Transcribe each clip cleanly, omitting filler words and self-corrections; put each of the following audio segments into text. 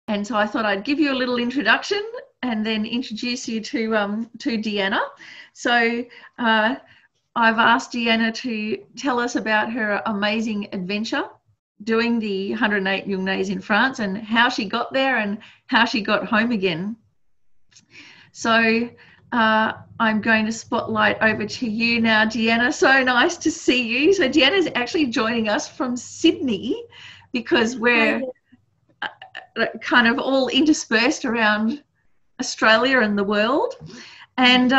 And so I thought I'd give you a little introduction and then introduce you to Deanna. So I've asked Deanna to tell us about her amazing adventure doing the 108 Nyungnes in France and how she got there and how she got home again. So I'm going to spotlight over to you now, Deanna. So nice to see you. So Deanna's actually joining us from Sydney because we're kind of all interspersed around Australia and the world. And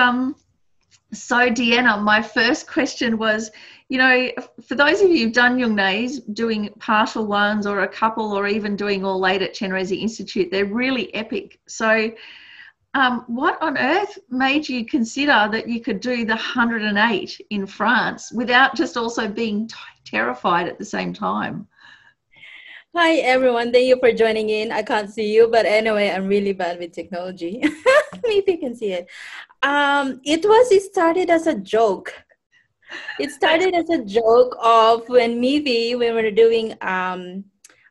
so Deanna, my first question was, you know, for those of you who've done Nyungnes, doing partial ones or a couple or even doing all 8 at Chenrezig Institute, they're really epic. So what on earth made you consider that you could do the 108 in France without just also being terrified at the same time? Hi everyone, thank you for joining in. I can't see you, but anyway, I'm really bad with technology. Maybe you can see it. It started as a joke. It started as a joke of when we were doing, I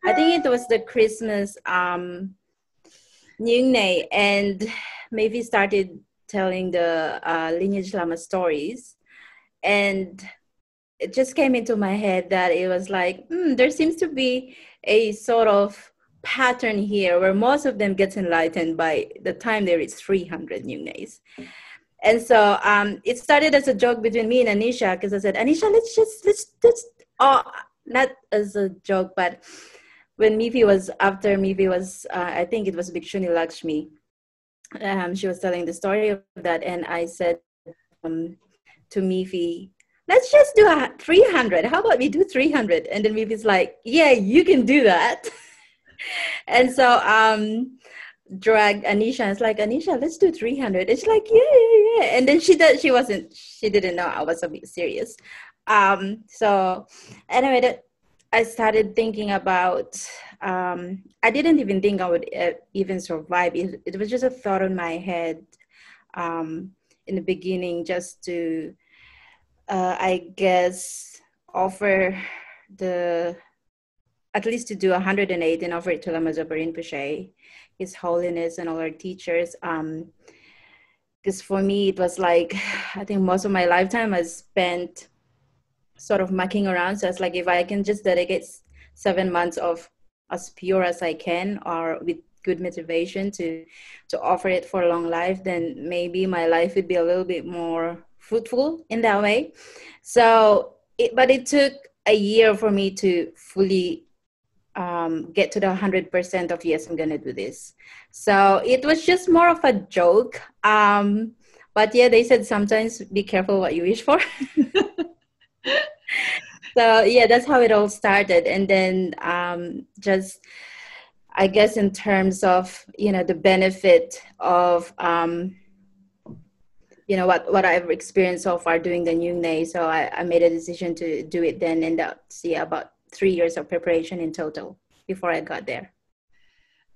think it was the Christmas Nyungne, and Mavi started telling the lineage lama stories, and it just came into my head that it was like, there seems to be a sort of pattern here where most of them gets enlightened by the time they reach 300 Nyungnes. And so it started as a joke between me and Anisha, because I said, Anisha, let's not as a joke, but when Mifi was, I think it was Bhikshuni Lakshmi, she was telling the story of that, and I said to Mifi, let's just do 300. How about we do 300? And then Mifi's like, yeah, you can do that. And so dragged Anisha. And it's like, Anisha, let's do 300. It's like, yeah. And then she didn't know I was a bit serious. So anyway, I started thinking about, I didn't even think I would even survive. It was just a thought in my head in the beginning, just to, I guess, offer at least to do 108 and offer it to Lama Zopa Rinpoche, His Holiness, and all our teachers. Because for me, it was like, I think most of my lifetime I spent sort of mucking around. So it's like, if I can just dedicate 7 months of as pure as I can, or with good motivation to offer it for a long life, then maybe my life would be a little bit more fruitful in that way. So, but it took a year for me to fully get to the 100% of, yes, I'm going to do this. So it was just more of a joke. But yeah, they said sometimes be careful what you wish for. So yeah, that's how it all started. And then just, I guess, in terms of, the benefit of, what I've experienced so far doing the Nyungne. So I made a decision to do it then, and that's about 3 years of preparation in total before I got there.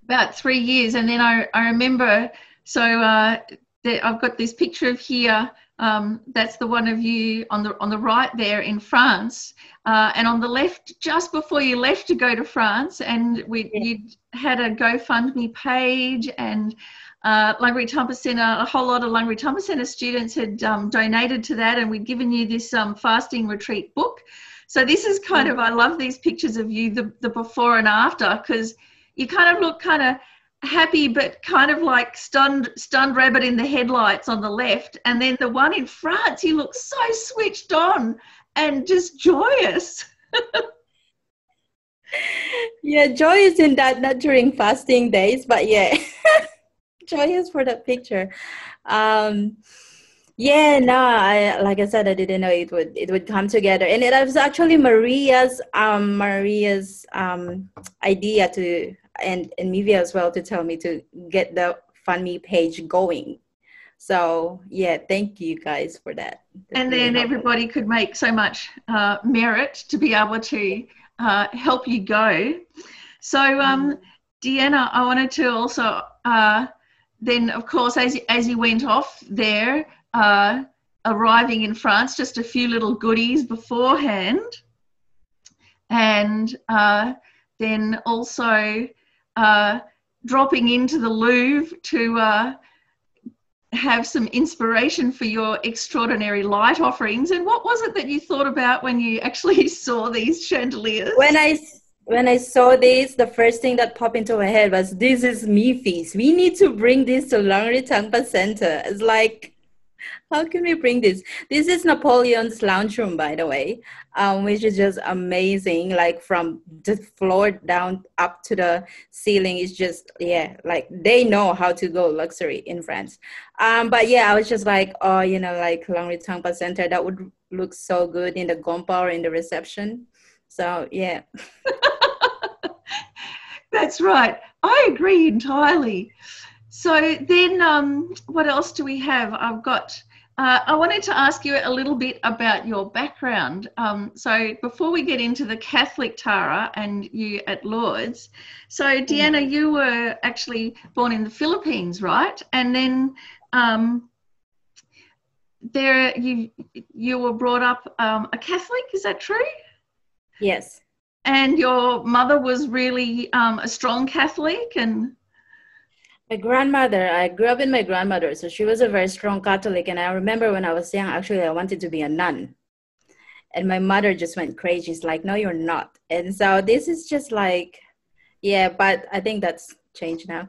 About 3 years. And then I remember, so I've got this picture of here. That's the one of you on the right there in France, and on the left, just before you left to go to France, and you had a GoFundMe page, and Langri Thampa Center, a whole lot of Langri Thampa Center students had donated to that, and we'd given you this fasting retreat book. So this is kind of, I love these pictures of you, the before and after, because you kind of look kind of happy, but kind of like stunned rabbit in the headlights on the left. And then the one in France, you look so switched on and just joyous. Yeah, joyous in that, not during fasting days, but yeah, joyous for that picture. Yeah, no, like I said, I didn't know it would come together, and it was actually Maria's idea to, and Mivia as well, to tell me to get the FundMe page going. So yeah, thank you guys for that. And then everybody could make so much merit to be able to help you go. So Deanna, I wanted to also then, of course, as you went off there, arriving in France, just a few little goodies beforehand, and then also dropping into the Louvre to have some inspiration for your extraordinary light offerings. And what was it that you thought about when you actually saw these chandeliers? When I saw this, the first thing that popped into my head was, this is Mifi's. We need to bring this to Langri Tangpa Center. It's like, how can we bring this? This is Napoleon's lounge room, by the way, which is just amazing. Like from the floor down up to the ceiling is just, yeah, like they know how to go luxury in France. But yeah, I was just like, oh, like Langri Tangpa Center, that would look so good in the gompa or in the reception. So yeah. That's right. I agree entirely. So then what else do we have? I wanted to ask you a little bit about your background. So before we get into the Catholic Tara and you at Lourdes, so Deanna, you were actually born in the Philippines, right? And then there you were brought up a Catholic, is that true? Yes. And your mother was really a strong Catholic? And my grandmother, I grew up with my grandmother, so she was a very strong Catholic. And I remember when I was young, actually, I wanted to be a nun. And my mother just went crazy. She's like, no, you're not. And so this is just like, yeah, but I think that's changed now.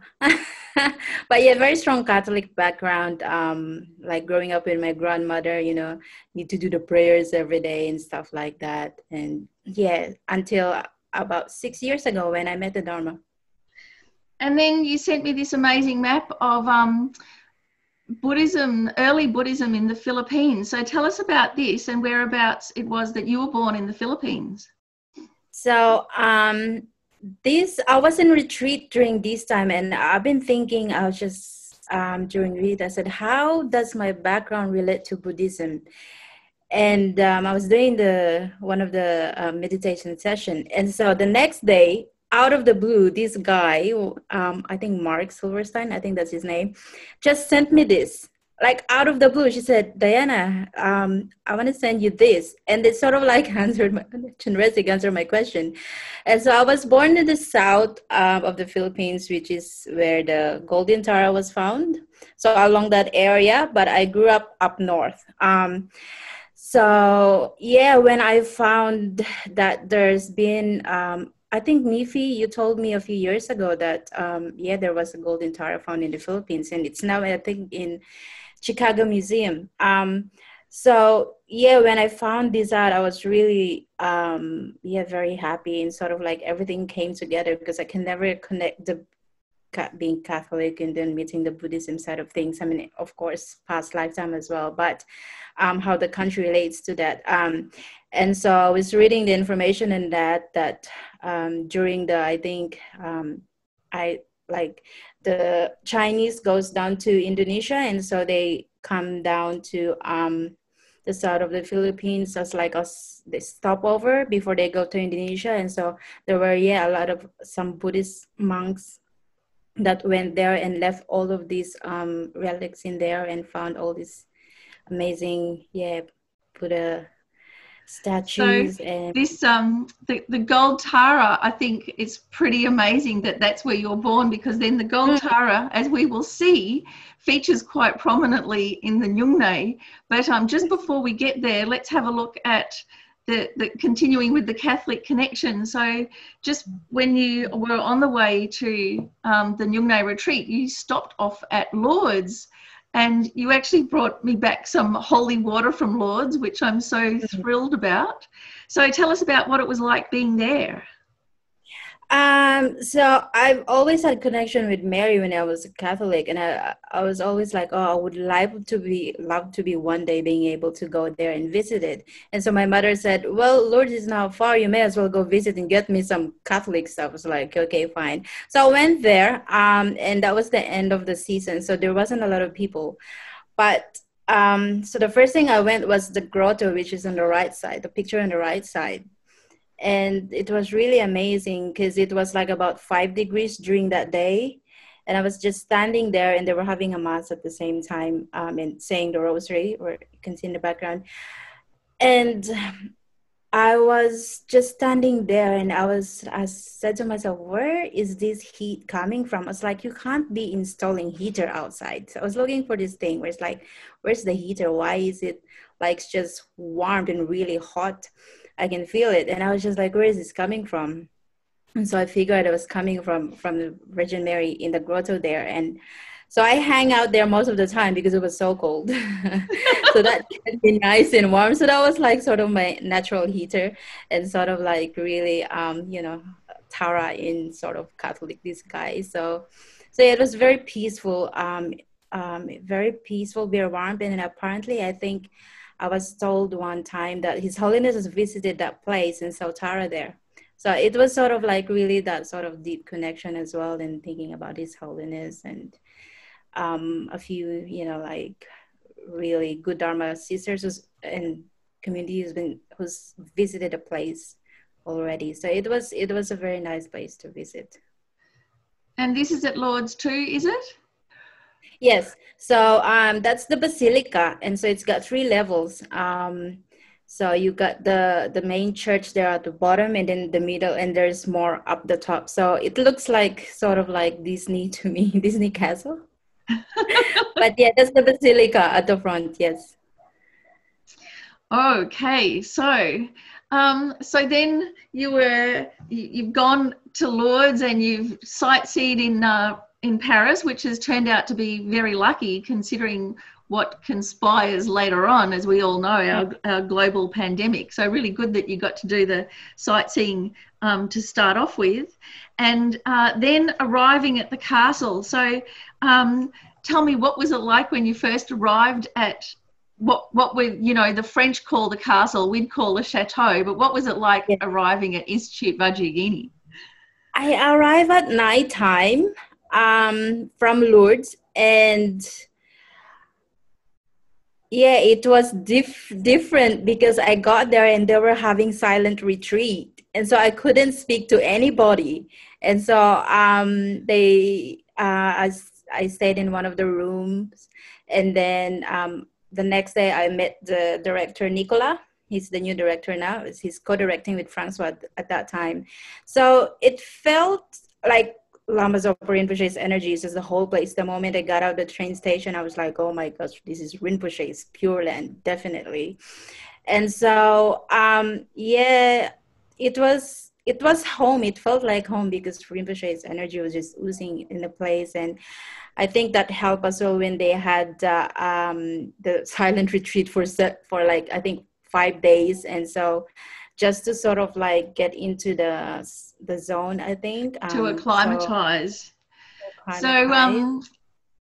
But yeah, very strong Catholic background. Like growing up with my grandmother, need to do the prayers every day and stuff like that. And yeah, until about 6 years ago when I met the Dharma. And then you sent me this amazing map of Buddhism, early Buddhism in the Philippines. So tell us about this and whereabouts it was that you were born in the Philippines. So I was in retreat during this time, and I've been thinking, I was just during retreat, I said, how does my background relate to Buddhism? And I was doing one of the meditation session. And so the next day, out of the blue, this guy, I think Mark Silverstein, I think that's his name, just sent me this. Like out of the blue, she said, Diana, I want to send you this. And it sort of like answered my question. And so I was born in the south of the Philippines, which is where the Golden Tara was found. So along that area, but I grew up north. So yeah, when I found that there's been, I think Mifi, you told me a few years ago that, there was a Golden Tara found in the Philippines, and it's now, I think, in Chicago Museum. So yeah, when I found this out, I was really, very happy, and sort of like everything came together, because I can never connect being Catholic and then meeting the Buddhism side of things. I mean, of course, past lifetime as well, but how the country relates to that. And so I was reading the information in that during I think, the Chinese goes down to Indonesia, and so they come down to the south of the Philippines as like they stopover before they go to Indonesia. And so there were a lot of some Buddhist monks that went there and left all of these relics in there, and found all these amazing Buddha statues. So and this the Gold Tara, I think it's pretty amazing that that's where you're born, because then the Gold Tara, as we will see, features quite prominently in the Nyungne. But just before we get there, let's have a look at the continuing with the Catholic connection. So just when you were on the way to the Nyungne retreat, you stopped off at Lourdes, and you actually brought me back some holy water from Lourdes, which I'm so thrilled about. So tell us about what it was like being there. So I've always had connection with Mary when I was a Catholic, and I was always like, oh, I would love to be one day being able to go there and visit it. And so my mother said, well, Lourdes is not far, you may as well go visit and get me some Catholic stuff. I was like, okay, fine. So I went there, and that was the end of the season, so there wasn't a lot of people. But so the first thing I went was the grotto, which is on the right side, the picture on the right side. And it was really amazing, because it was like about 5 degrees during that day. And I was just standing there, and they were having a mass at the same time, and saying the rosary, or you can see in the background. And I was just standing there and I said to myself, where is this heat coming from? It's like, you can't be installing heater outside. So I was looking for this thing where it's like, where's the heater? Why is it like it's just warm and really hot? I can feel it. And I was just like, where is this coming from? And so I figured it was coming from the Virgin Mary in the grotto there. And so I hang out there most of the time because it was so cold. So that kept me nice and warm. So that was like sort of my natural heater and sort of like really, Tara in sort of Catholic disguise. So yeah, it was very peaceful, very warm. And apparently, I think I was told one time that His Holiness has visited that place and saw Tara there. So it was sort of like really that sort of deep connection as well, and thinking about His Holiness and a few, like really good Dharma sisters and community who's visited the place already. So it was a very nice place to visit. And this is at Lourdes too, is it? Yes. So that's the basilica, and so it's got 3 levels. So you got the main church there at the bottom, and then the middle, and there's more up the top. So it looks like sort of like Disney to me, Disney Castle. But yeah, that's the basilica at the front. Yes. Okay, so then you've gone to Lourdes and you've sightseed in Paris, which has turned out to be very lucky considering what conspires later on, as we all know, our global pandemic. So really good that you got to do the sightseeing to start off with, and then arriving at the castle. So tell me, what was it like when you first arrived at what we, the French call the castle, we'd call the chateau, but what was it like arriving at Institute Vajrayogini? I arrived at night time from Lourdes, and yeah, it was different because I got there and they were having silent retreat, and so I couldn't speak to anybody, and so I stayed in one of the rooms, and then the next day I met the director, Nicolas. He's the new director now. He's co-directing with Francois at that time. So it felt like Lama Zopa Rinpoche's energy is just the whole place. The moment I got out the train station, I was like, oh my gosh, this is Rinpoche's Pure Land, definitely. And so, it was home. It felt like home because Rinpoche's energy was just oozing in the place. And I think that helped us all when they had the silent retreat for like, I think 5 days. And so just to sort of like get into the zone, I think. To acclimatize.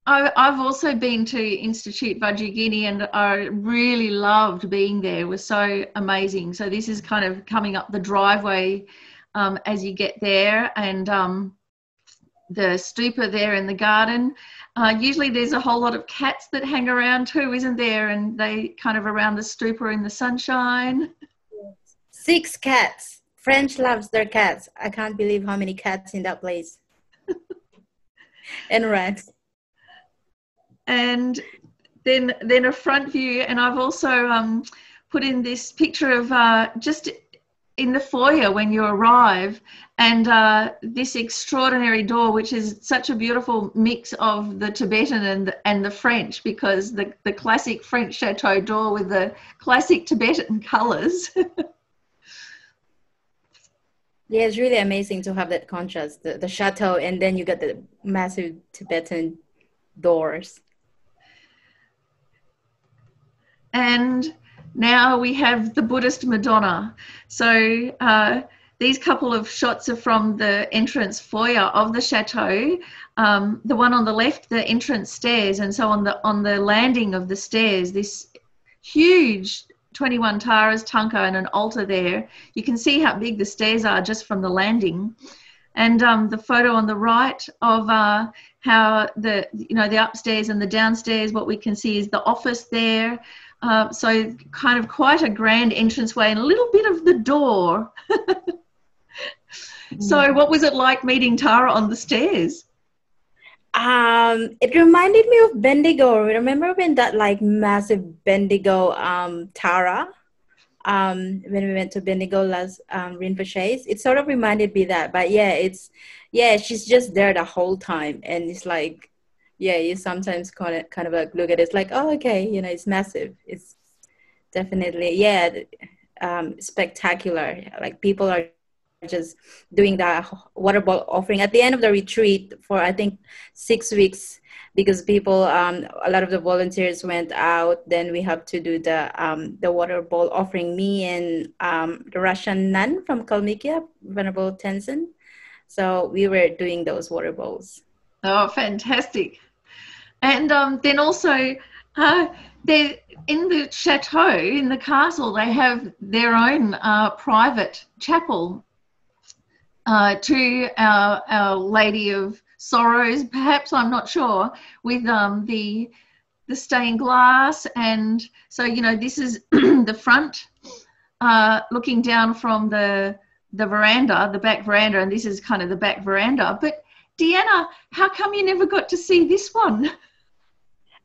I've also been to Institute Vajrayogini and I really loved being there. It was so amazing. So this is kind of coming up the driveway as you get there, and the stupa there in the garden. Usually there's a whole lot of cats that hang around too, isn't there? And they kind of around the stupa in the sunshine. 6 cats. French loves their cats. I can't believe how many cats in that place. And rats. And then a front view, and I've also put in this picture of just in the foyer when you arrive, and this extraordinary door, which is such a beautiful mix of the Tibetan and the French, because the classic French chateau door with the classic Tibetan colours. Yeah, it's really amazing to have that contrast, the chateau, and then you get the massive Tibetan doors. And now we have the Buddhist Madonna. So these couple of shots are from the entrance foyer of the chateau. The one on the left, the entrance stairs, and so on the landing of the stairs, this huge 21 taras, tanka, and an altar there. You can see how big the stairs are just from the landing. And the photo on the right of how the upstairs and the downstairs, what we can see is the office there. So kind of quite a grand entranceway and a little bit of the door. So what was it like meeting Tara on the stairs? It reminded me of Bendigo. Remember when that like massive Bendigo Tara when we went to Bendigo last Rinpoche's. It sort of reminded me that. But she's just there the whole time, and it's like, you sometimes kind of like look at it, it's like, oh, okay, it's massive. It's definitely spectacular. Like people are just doing the water ball offering at the end of the retreat for I think 6 weeks, because people a lot of the volunteers went out. Then we have to do the water bowl offering, me and the Russian nun from Kalmykia, Venerable Tenzin. So we were doing those water bowls. Oh, fantastic. And then also they in the chateau, in the castle, they have their own private chapel to our Lady of Sorrows, perhaps, I'm not sure, with the stained glass. And so, this is the front, looking down from the veranda, the back veranda, and this is kind of the back veranda. But Deanna, how come you never got to see this one?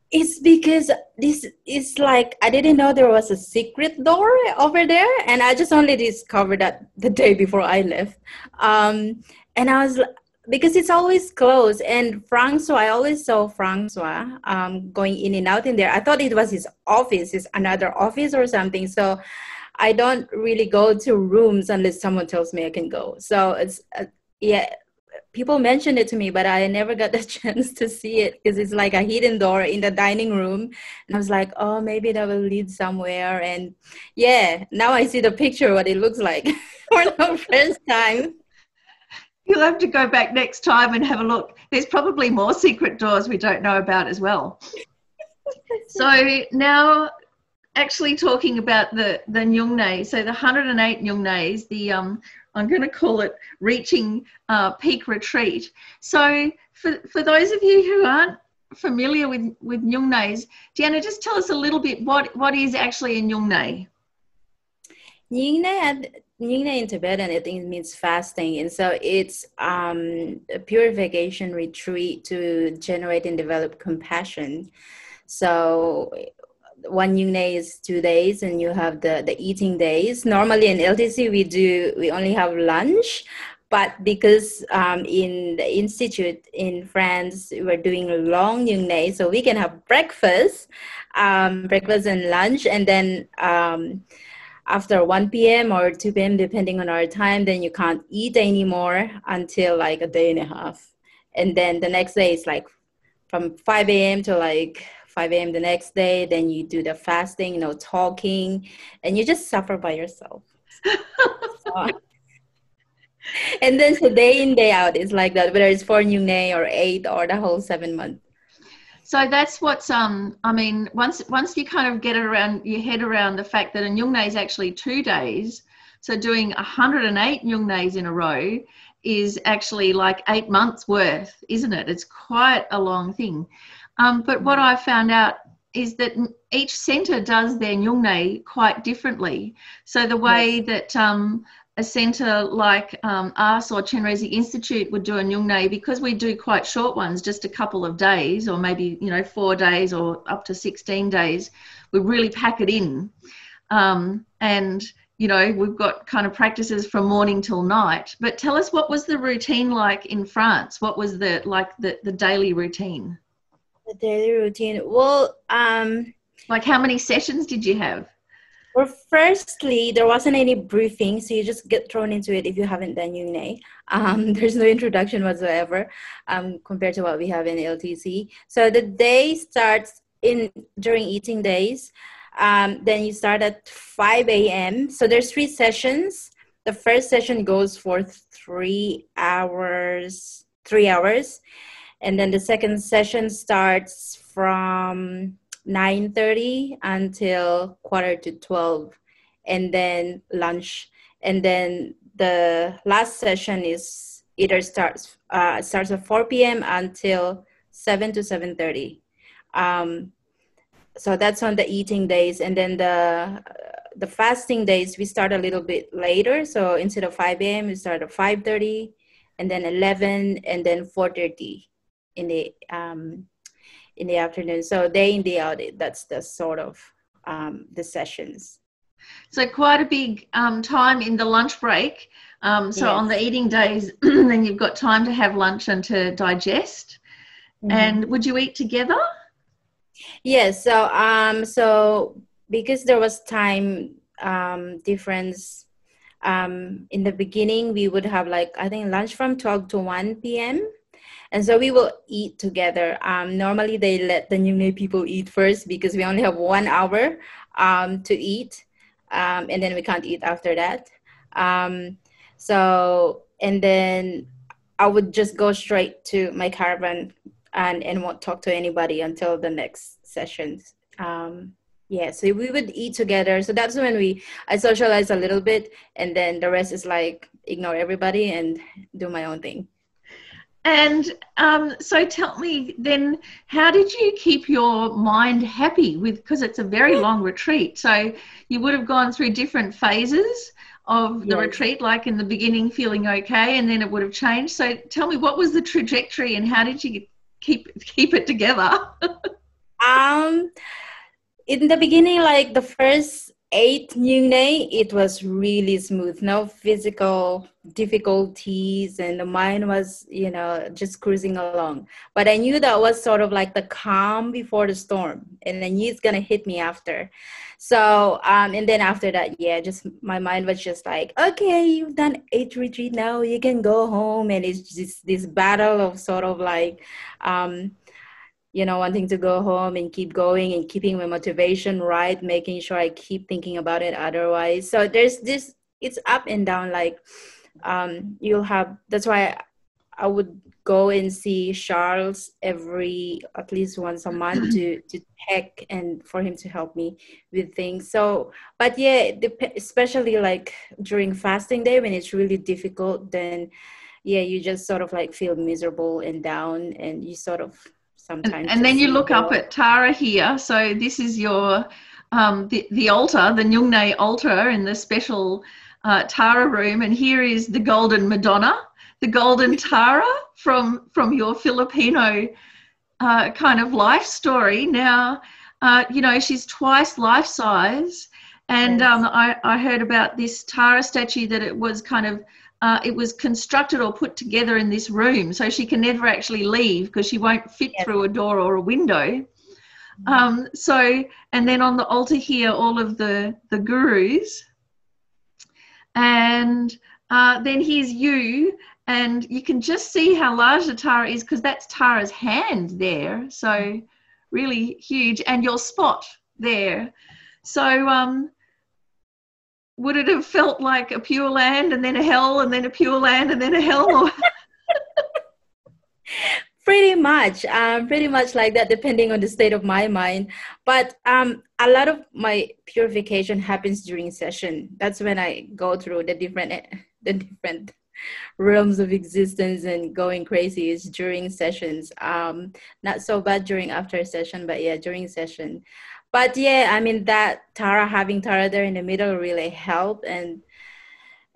It's because this is like, I didn't know there was a secret door over there, and I just only discovered that the day before I left. And I was, because it's always closed, and Francois, I always saw Francois going in and out in there. I thought it was his office, his another office or something. So I don't really go to rooms unless someone tells me I can go. So it's, people mentioned it to me, but I never got the chance to see it because it's like a hidden door in the dining room. And I was like, oh, maybe that will lead somewhere. And now I see the picture, what it looks like for the first time. You'll have to go back next time and have a look. There's probably more secret doors we don't know about as well. So now, actually talking about the Nyungne, so the 108 Nyungnes, the I'm going to call it Reaching Peak Retreat. So for those of you who aren't familiar with Nyungnes, Deanna, just tell us a little bit what is actually a Nyungne? Nyungne in Tibetan, I think it means fasting. And so it's a purification retreat to generate and develop compassion. So one Nyungne is 2 days, and you have the eating days. Normally in LTC we only have lunch, but because in the institute in France we're doing a long Nyungne, so we can have breakfast and lunch, and then after 1 p.m. or 2 p.m. depending on our time, then you can't eat anymore until like a day and a half, and then the next day is like from 5 a.m. to like 5 a.m. the next day. Then you do the fasting, talking, and you just suffer by yourself. And then so day in, day out, it's like that, whether it's 4 Nyungne or 8 or the whole 7 months. So that's what's, I mean, once you kind of get your head around the fact that a Nyungne is actually 2 days, so doing 108 Nyungnes in a row is actually like 8 months worth, isn't it? It's quite a long thing. But what I found out is that each centre does their Nyungne quite differently. So the way that a centre like us or Chenrezig Institute would do a Nyungne, because we do quite short ones, just a couple of days or maybe 4 days or up to 16 days, we really pack it in. And we've got kind of practices from morning till night. But tell us, what was the routine like in France? What was the daily routine? The daily routine. Well, like how many sessions did you have? Well, firstly, there wasn't any briefing, so you just get thrown into it if you haven't done Nyungne. There's no introduction whatsoever compared to what we have in LTC. So the day starts during eating days. Then you start at 5 a.m. So there's 3 sessions. The first session goes for 3 hours. And then the second session starts from 9:30 until 11:45, and then lunch. And then the last session is either starts at 4 p.m. until 7 to 7:30. So that's on the eating days. And then the fasting days, we start a little bit later. So instead of 5 a.m., we start at 5:30, and then 11, and then 4:30 in the afternoon. So day in, day out, that's the sort of the sessions. So quite a big time in the lunch break. So on the Yes. eating days, then you've got time to have lunch and to digest. Mm-hmm. And would you eat together? Yes. So because there was time difference, in the beginning we would have like I think lunch from 12 to 1 p.m. And so we will eat together. Normally they let the new people eat first because we only have 1 hour to eat, and then we can't eat after that. Um, and then I would just go straight to my caravan and won't talk to anybody until the next sessions. Yeah, so we would eat together. So that's when I socialize a little bit, and then the rest is like ignore everybody and do my own thing. And so tell me then, how did you keep your mind happy because it's a very long retreat. So you would have gone through different phases of the Yes. retreat, like in the beginning feeling okay, and then it would have changed. So tell me, what was the trajectory and how did you keep it together? Um, in the beginning, like the first 8 Nyungne, it was really smooth, no physical difficulties, and the mind was, just cruising along. But I knew that was sort of like the calm before the storm, and I knew it's gonna hit me after. So, and then after that, yeah, just my mind was just like, okay, you've done 8 retreat now, you can go home, and it's just this battle of sort of like, um wanting to go home and keep going and keeping my motivation right, making sure I keep thinking about it otherwise. So there's this, it's up and down. Like, you'll have, that's why I would go and see Charles every, at least once a month to check and for him to help me with things. So, but yeah, especially like during fasting day when it's really difficult, then yeah, you just sort of like feel miserable and down, and you sort of sometimes And then just you leave look it up alone. at Tara here. So this is your the altar, the Nyungne altar in the special Tara room, and here is the Golden Madonna, the Golden Tara from your Filipino kind of life story. Now, she's twice life size, and Yes. I heard about this Tara statue that it was kind of it was constructed or put together in this room, so she can never actually leave because she won't fit Yes. through a door or a window. And then on the altar here, all of the gurus, and then here's you, and you can just see how large the Tara is because that's Tara's hand there, so really huge, and your spot there. So would it have felt like a pure land and then a hell and then a pure land and then a hell? Or Pretty much like that, depending on the state of my mind. But a lot of my purification happens during session. That's when I go through the different realms of existence and going crazy is during sessions. Not so bad during after session, but yeah, during session. But yeah, I mean that having Tara there in the middle really helped, and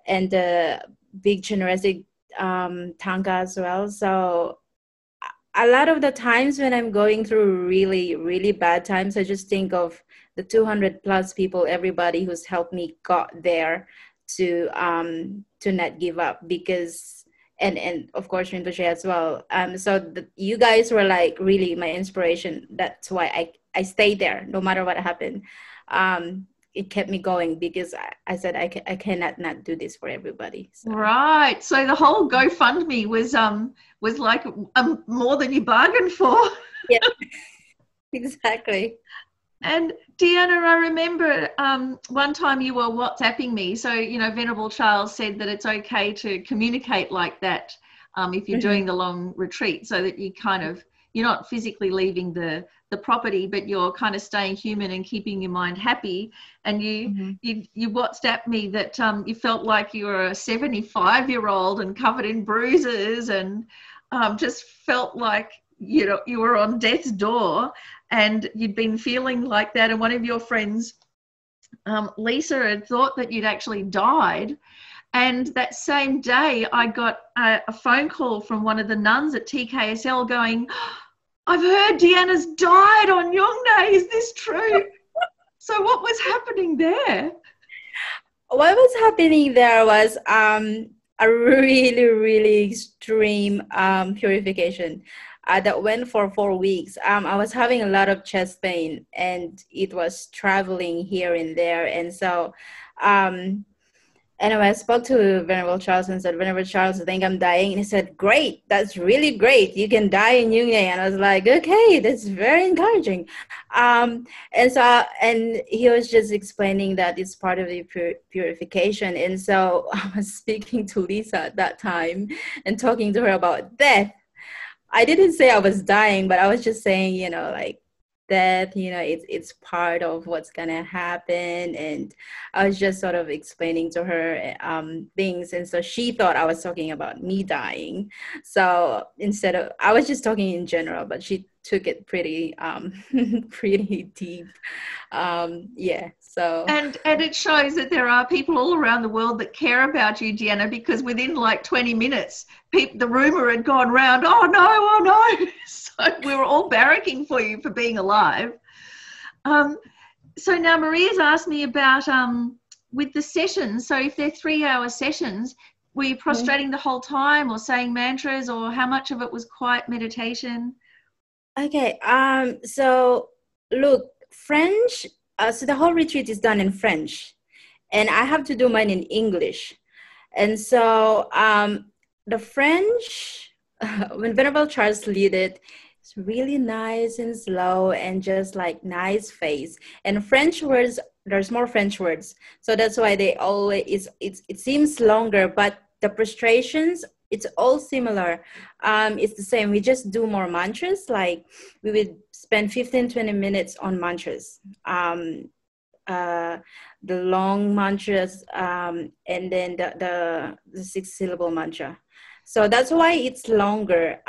the big generosity tanka as well. So a lot of the times when I'm going through really, really bad times, I just think of the 200 plus people, everybody who's helped me got there to not give up, because and of course Rinpoche as well. So you guys were like really my inspiration. That's why I stayed there no matter what happened. It kept me going because I said I cannot not do this for everybody. So. right, so the whole GoFundMe was like more than you bargained for. Yeah, exactly. And Deanna, I remember one time you were WhatsApping me. So, Venerable Charles said that it's okay to communicate like that if you're doing the long retreat, so that you're not physically leaving the property, but you're kind of staying human and keeping your mind happy. And you WhatsApped me that you felt like you were a 75-year-old and covered in bruises and just felt like, you were on death's door and you'd been feeling like that. And one of your friends, Lisa, had thought that you'd actually died. And that same day, I got a phone call from one of the nuns at TKSL going, I've heard Deanna's died on Yongne. Is this true? So what was happening there? what was happening there was a really, really extreme purification that went for 4 weeks. I was having a lot of chest pain, and it was traveling here and there. And so, um, anyway, I spoke to Venerable Charles and said, Venerable Charles, I think I'm dying. And he said, great, that's really great. You can die in Yungne. And I was like, okay, that's very encouraging. And he was just explaining that it's part of the purification. And so I was speaking to Lisa at that time and talking to her about death. I didn't say I was dying, but I was just saying, like, death, it's part of what's gonna happen. And I was just sort of explaining to her things, and so she thought I was talking about me dying. So instead of, I was just talking in general, but she took it pretty pretty deep. Yeah, so And it shows that there are people all around the world that care about you, Deanna, because within like 20 minutes, the rumor had gone round, oh no. So we were all barracking for you for being alive. So now Maria's asked me about with the sessions. So if they're 3-hour sessions, were you prostrating the whole time or saying mantras, or how much of it was quiet meditation? okay. So look, French. So the whole retreat is done in French, and I have to do mine in English. And so the French, when Venerable Charles lead it, it's really nice and slow and just like nice face. And French words, there's more French words, so that's why they always it seems longer, but the prostrations, it's all similar. It's the same. We just do more mantras. Like we would spend 15-20 minutes on mantras. The long mantras, and then the 6-syllable mantra. So that's why it's longer.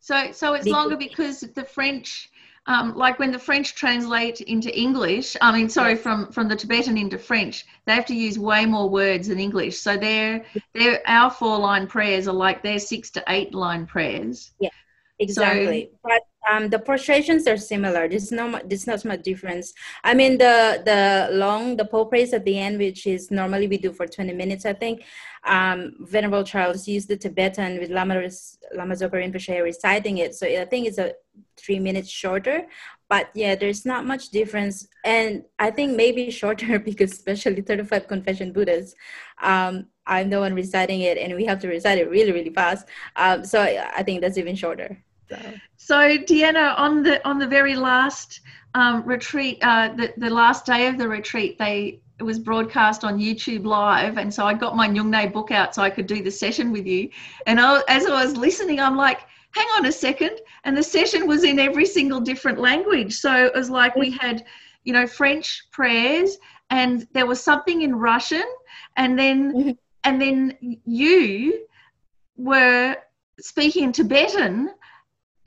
So it's longer because the French, like when the French translate into English, from the Tibetan into French, they have to use way more words than English. So our 4-line prayers are like their 6 to 8 line prayers. Yeah, exactly. So, but the prostrations are similar. There's not much difference. I mean, the pole praise at the end, which is normally we do for 20 minutes, I think. Venerable Charles used the Tibetan with Lama Zopa Rinpoche reciting it. So I think it's 3 minutes shorter. But yeah, there's not much difference. And I think maybe shorter because especially 35 Confession Buddhas, I'm the one reciting it, and we have to recite it really, really fast. So I think that's even shorter. So Deanna, on the very last retreat, the last day of the retreat, it was broadcast on YouTube Live, and so I got my Nyungne book out so I could do the session with you. And as I was listening, I'm like, hang on a second, and the session was in every single different language. So it was like we had, French prayers, and there was something in Russian, and then you were speaking in Tibetan,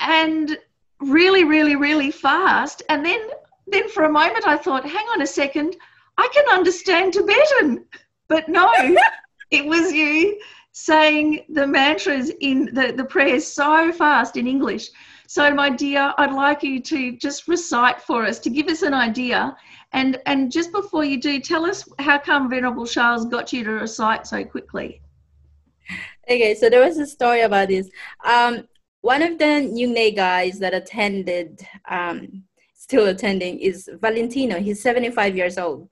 and really, really, really fast. And then for a moment I thought, hang on a second, I can understand Tibetan. But no, it was you saying the mantras in the prayers so fast in English. So my dear, I'd like you to just recite for us to give us an idea. And just before you do, tell us how come Venerable Charles got you to recite so quickly. Okay, so there was a story about this. One of the Nyungne guys that attended, still attending, is Valentino. He's 75 years old.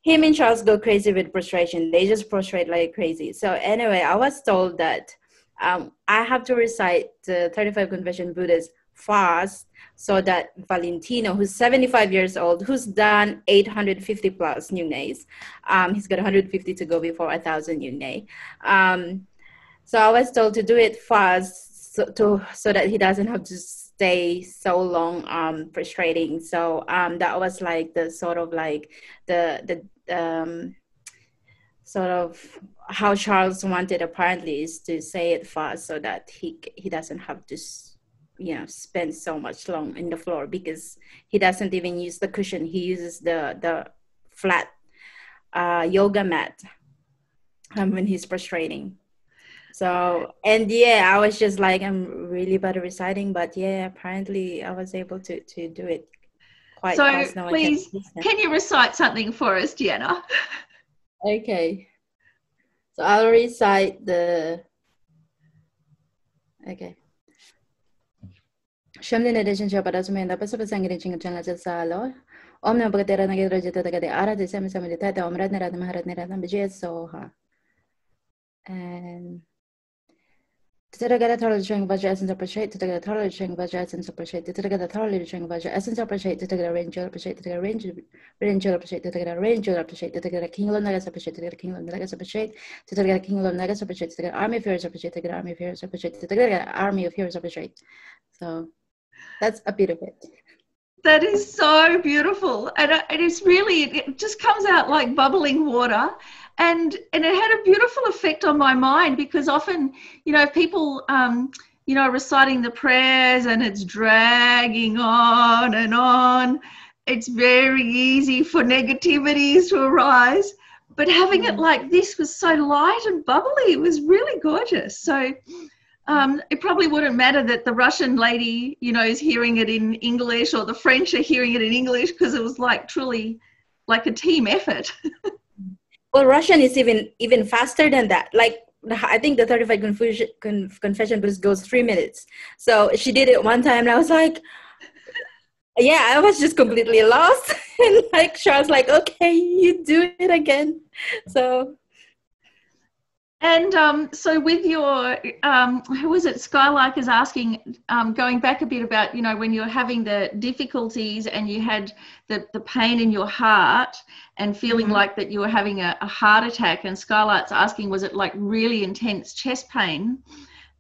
Him and Charles go crazy with prostration. They just prostrate like crazy. So anyway, I was told that I have to recite the 35 Confession Buddhas fast so that Valentino, who's 75 years old, who's done 850 plus Nyungnes, he's got 150 to go before 1,000 Nyungne. So I was told to do it fast, so that he doesn't have to stay so long prostrating. So that was like the sort of like the sort of how Charles wanted, apparently, is to say it fast so that he doesn't have to spend so much long in the floor, because he doesn't even use the cushion. He uses the flat yoga mat when he's prostrating. So, and yeah, I was just like, I'm really bad at reciting, but yeah, apparently I was able to do it quite fast. So please, can you recite something for us, Deanna? Okay. So I'll recite the. Okay. Shamli nadation chapada sumenda pasa pasangin ching changa salo. Om na bagatera na gedra jeta tagade ara de sami sami tata omrad narad maharad narad bije soha. And Titagata thoroughly showing budget essence appreciate, Titagata thoroughly showing budget essence appreciate, Titagata thoroughly showing budget essence appreciate, Titagata range appreciate, Titagata range appreciate, Titagata range appreciate, Titagata kingdom nagas appreciate, Titagata kingdom nagas appreciate, Titagata kingdom nagas appreciate, Titagata army of heroes appreciate, Titagata army of heroes appreciate, Titagata army of heroes appreciate. So that's a bit of it. That is so beautiful, and it's really, it just comes out like bubbling water, and it had a beautiful effect on my mind, because often, you know, people you know, reciting the prayers and it's dragging on and on, it's very easy for negativities to arise, but having it like this was so light and bubbly. It was really gorgeous. So it probably wouldn't matter that the Russian lady, you know, is hearing it in English, or the French are hearing it in English, because it was like truly like a team effort. Well, Russian is even faster than that. Like, I think the 35 confession goes 3 minutes. So she did it one time and I was like, yeah, I was just completely lost. And like Charles, like, okay, you do it again. So. And so with your, who was it, Skylark is asking, going back a bit about, you know, when you're having the difficulties and you had the pain in your heart and feeling like that you were having a heart attack, and Skylark's asking, was it like really intense chest pain?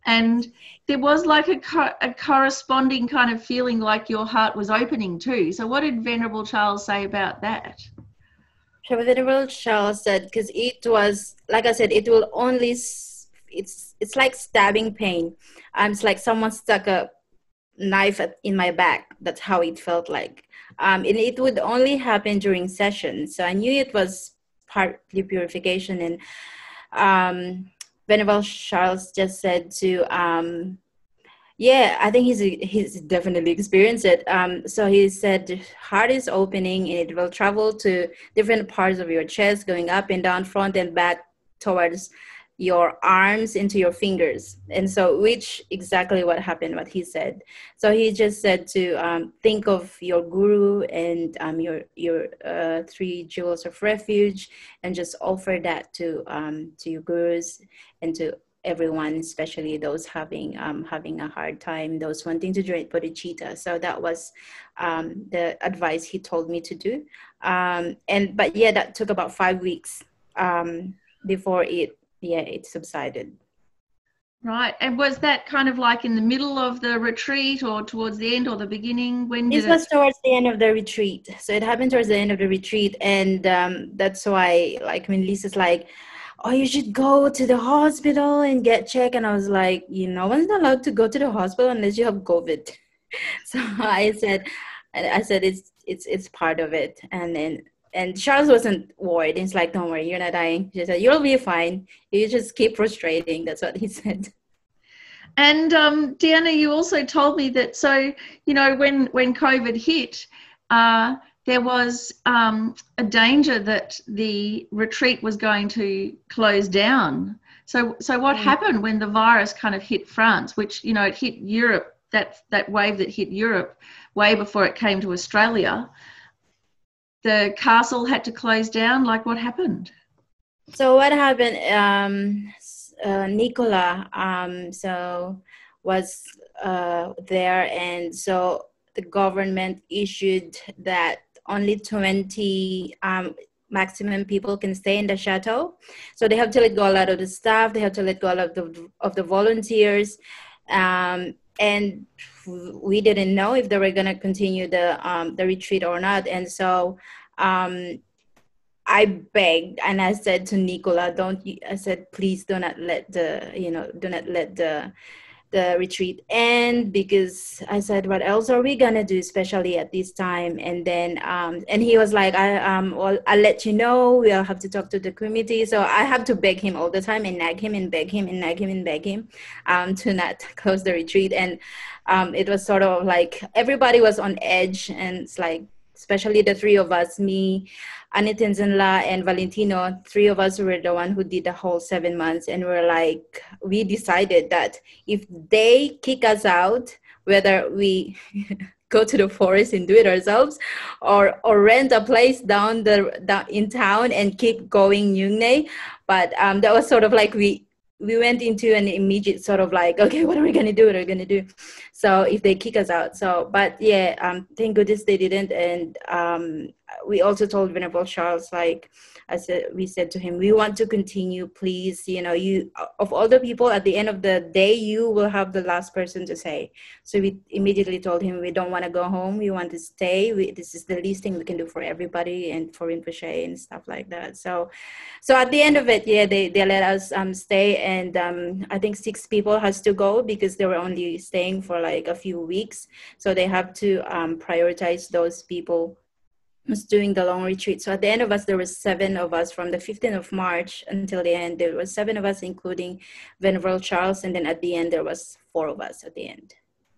And there was like a corresponding kind of feeling like your heart was opening too. So what did Venerable Charles say about that? Venerable Charles said, because it was, like I said, it will only, it's like stabbing pain. It's like someone stuck a knife in my back. That's how it felt like. And it would only happen during sessions. So I knew it was partly purification. And Venerable Charles just said to, yeah, I think he's definitely experienced it. So he said, heart is opening and it will travel to different parts of your chest, going up and down, front and back, towards your arms, into your fingers. And so, which exactly what happened, what he said. So he just said to think of your guru and your 3 jewels of refuge, and just offer that to your gurus and to everyone, especially those having a hard time, those wanting to join bodhicitta. So that was the advice he told me to do. But yeah, that took about 5 weeks before it subsided. Right. And was that kind of like in the middle of the retreat, or towards the end, or the beginning? When this was towards the end of the retreat. So it happened towards the end of the retreat, and that's why, like, when Lisa's like, oh, you should go to the hospital and get checked. And I was like, no one's allowed to go to the hospital unless you have COVID. So I said it's part of it. And Charles wasn't worried. He's like, don't worry, you're not dying. She said, you'll be fine. You just keep prostrating. That's what he said. And Deanna, you also told me that, so, you know, when COVID hit, there was a danger that the retreat was going to close down. So what happened when the virus kind of hit France, which, you know, it hit Europe, that wave that hit Europe way before it came to Australia? The castle had to close down. Like, what happened? So what happened, Nicola so was there, and so the government issued that only 20 maximum people can stay in the chateau. So they have to let go a lot of the staff, they have to let go a lot of the volunteers, and we didn't know if they were going to continue the retreat or not. And so I begged and I said to Nicola, I said, please do not let the retreat end, because I said, what else are we gonna do, especially at this time? And then and he was like, well, I'll let you know, we'll have to talk to the committee. So I have to beg him all the time and nag him and beg him and nag him and beg him to not close the retreat. And it was sort of like everybody was on edge, and it's like, especially the three of us, me, Anitinzanla, and Valentino. Three of us were the one who did the whole 7 months, and we're like, we decided that if they kick us out, whether we go to the forest and do it ourselves, or rent a place down in town and keep going Nyungne. But that was sort of like we went into an immediate sort of like, okay, what are we gonna do? What are we gonna do? So if they kick us out. So, but yeah, thank goodness they didn't. And we also told Venerable Charles, like we said to him, we want to continue, please. You know, you of all the people, at the end of the day, you will have the last person to say. So we immediately told him, we don't want to go home. We want to stay. This is the least thing we can do for everybody and for Rinpoche and stuff like that. So at the end of it, yeah, they let us stay. And I think 6 people has to go because they were only staying for like a few weeks. So they have to prioritize those people who's doing the long retreat. So at the end of us, there was 7 of us from the 15th of March until the end. There was 7 of us, including Venerable Charles. And then at the end, there was 4 of us at the end.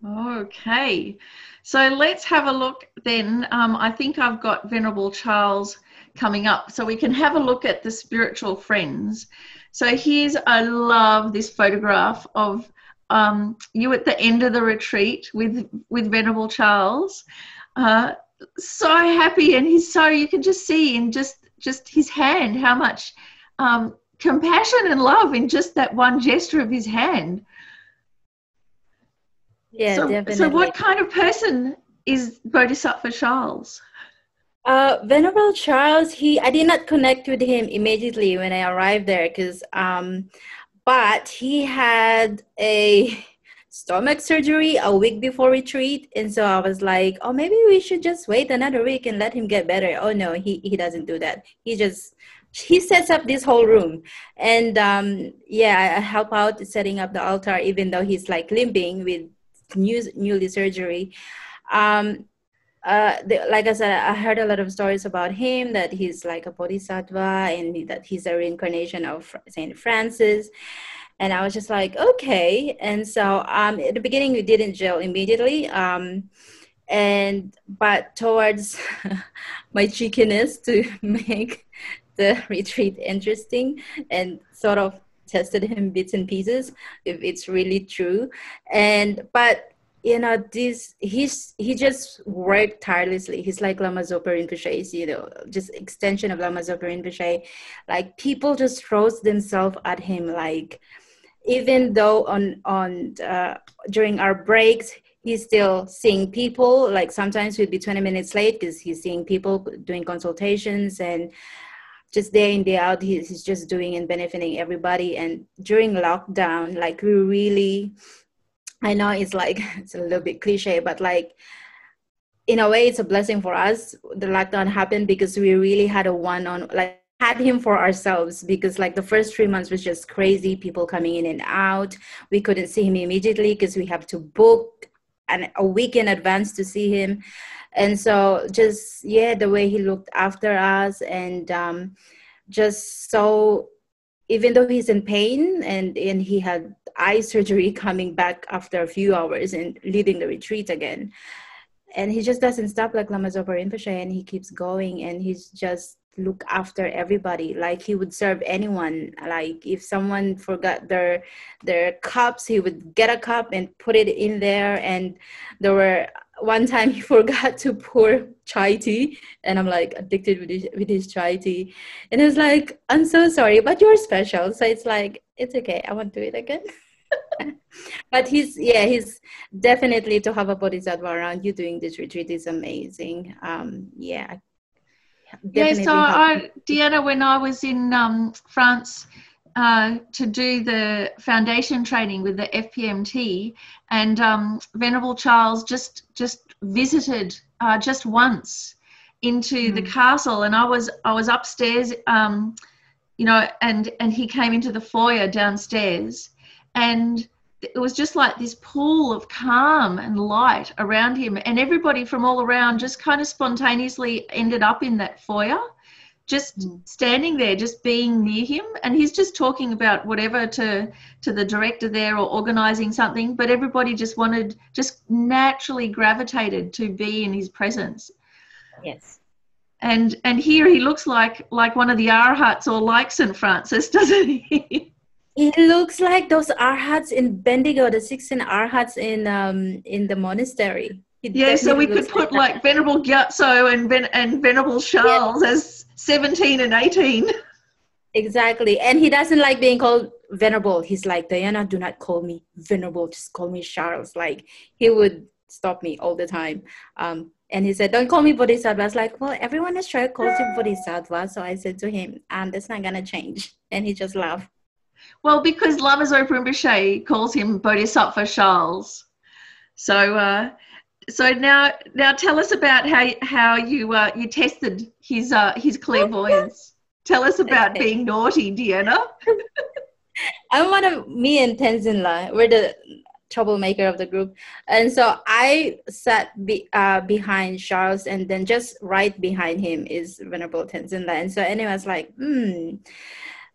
Okay. So let's have a look then. I think I've got Venerable Charles coming up. So we can have a look at the spiritual friends. So I love this photograph of you at the end of the retreat with Venerable Charles. So happy, and you can just see in just his hand how much compassion and love in just that one gesture of his hand. Yeah, definitely. So what kind of person is Bodhisattva Charles? Venerable Charles, I did not connect with him immediately when I arrived there, but he had a stomach surgery a week before retreat, and so I was like, oh, maybe we should just wait another week and let him get better. Oh no, he doesn't do that. He sets up this whole room, and I help out setting up the altar, even though he's like limping with newly surgery. Like I said, I heard a lot of stories about him, that he's like a bodhisattva and that he's a reincarnation of Saint Francis. And I was just like, okay. And so at the beginning, we didn't gel immediately. But towards my cheekiness to make the retreat interesting and sort of tested him bits and pieces if it's really true. But you know, he just worked tirelessly. He's like Lama Zopa Rinpoche, you know, just extension of Lama Zopa Rinpoche. Like people just throws themselves at him. Like even though on during our breaks, he's still seeing people. Like sometimes we'd be 20 minutes late because he's seeing people doing consultations, and just day in, day out, he's just doing and benefiting everybody. And during lockdown, like we really, I know it's like, it's a little bit cliche, but like, in a way, it's a blessing for us. The lockdown happened because we really had had him for ourselves, because like the first 3 months was just crazy. People coming in and out. We couldn't see him immediately because we have to book a week in advance to see him. And so just, the way he looked after us, and just so, even though he's in pain and he had eye surgery coming back after a few hours and leading the retreat again. And he just doesn't stop like Lama Zopa Rinpoche, and he keeps going, and he's just look after everybody. Like he would serve anyone. Like if someone forgot their cups, he would get a cup and put it in there. And there were one time he forgot to pour chai tea, and I'm like addicted with his chai tea. And it was like, I'm so sorry, but you're special. So it's like, it's okay, I won't do it again. But he's definitely, to have a bodhisattva around you doing this retreat is amazing. Deanna, when I was in France to do the foundation training with the FPMT, and Venerable Charles just visited just once into the castle, and I was upstairs, and he came into the foyer downstairs, and it was just like this pool of calm and light around him, and everybody from all around just kind of spontaneously ended up in that foyer, just standing there, just being near him. And he's just talking about whatever to the director there, or organizing something, but everybody just naturally gravitated to be in his presence. Yes. And here he looks like one of the Arhats or like St. Francis, doesn't he? He looks like those arhats in Bendigo, the 16 arhats in the monastery. He Yeah, so definitely we could looks like put that. like Venerable Gyatso and Venerable Yes, Charles as 17 and 18. exactly. And he doesn't like being called venerable. He's like, Diana, do not call me venerable. Just call me Charles. Like he would stop me all the time. And he said, don't call me Bodhisattva. I was like, well, everyone is trying to call you Bodhisattva. So I said to him, that's not going to change. And he just laughed. Well, because Lama Zopa Rinpoche calls him Bodhisattva Charles. So now tell us about how you tested his clairvoyance. Tell us about Okay. being naughty, Deanna. Me and Tenzin, we're the troublemaker of the group. And so I sat behind Charles, and then just right behind him is Venerable Tenzin. And so anyway, I was like,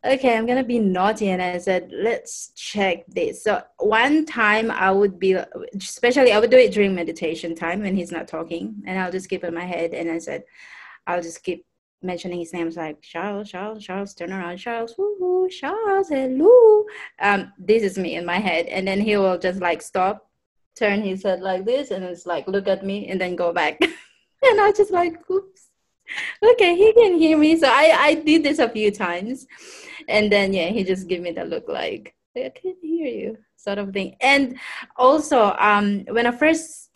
okay, I'm gonna be naughty. And I said, let's check this. So one time I would do it during meditation time when he's not talking, and I'll just keep in my head, and I said, I'll just keep mentioning his names like Charles, Charles, Charles, turn around, Charles, woo, Charles, hello. This is me in my head, and then he will just like stop, turn his head like this, and it's like look at me, and then go back. And I just like, oops. Okay, he can hear me. So I did this a few times, and then he just gave me the look like I can hear you sort of thing. And also when I first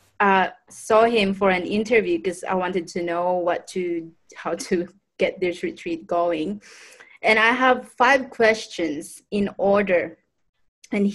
saw him for an interview, because I wanted to know how to get this retreat going, and I have 5 questions in order, and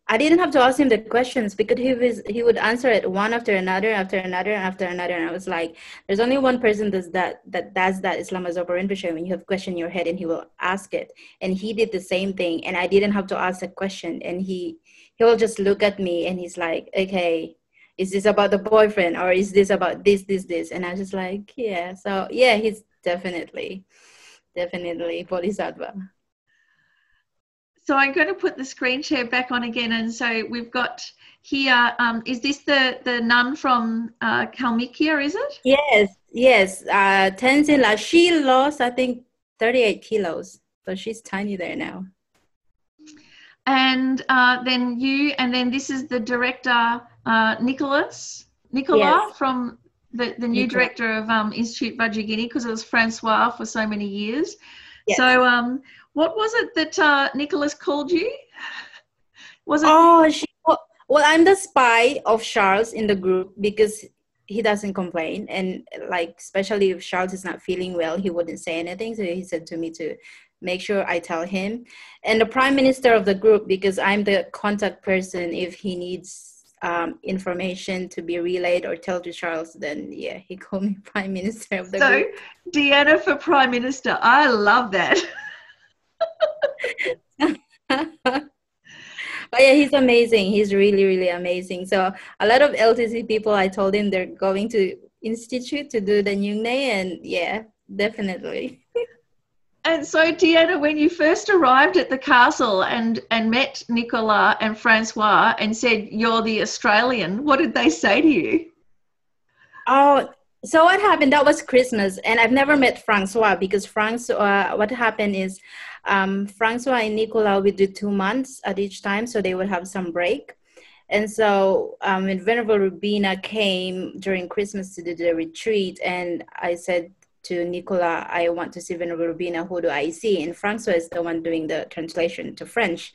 I didn't have to ask him the questions because he would answer it one after another, and I was like, there's only one person that does that, is Lama Zopa Rinpoche. When you have a question in your head and he will ask it, and he did the same thing, and I didn't have to ask a question, and he will just look at me and he's like, okay, is this about the boyfriend or is this about this, and I was just like, yeah. So yeah, he's definitely Bodhisattva. So I'm going to put the screen share back on again, and so we've got here. Is this the nun from Kalmykia? Is it? Yes. Tenzin, she lost, I think, 38 kilos, so she's tiny there now. And then this is the director, Nicola Yes. from the new director of Institute Vajrayogini, because it was Francois for so many years. Yes. So what was it that Nicholas called you? Was it? Well, I'm the spy of Charles in the group because he doesn't complain, and like especially if Charles is not feeling well, he wouldn't say anything. So he said to me to make sure I tell him. And the prime minister of the group, because I'm the contact person if he needs information to be relayed or tell to Charles, then he called me prime minister of the group. So Deanna for prime minister, I love that. But he's amazing. He's really, really amazing. So a lot of LTC people, I told him they're going to Institute to do the Nyungne, and definitely. And so, Deanna, when you first arrived at the castle and met Nicola and Francois and said, you're the Australian, what did they say to you? Oh, so what happened, that was Christmas, and I've never met Francois because what happened is Francois and Nicola would do 2 months at each time, so they would have some break. And so when Venerable Rubina came during Christmas to do the retreat, and I said to Nicola, I want to see Venerable Rubina, who do I see? And Francois is the one doing the translation to French.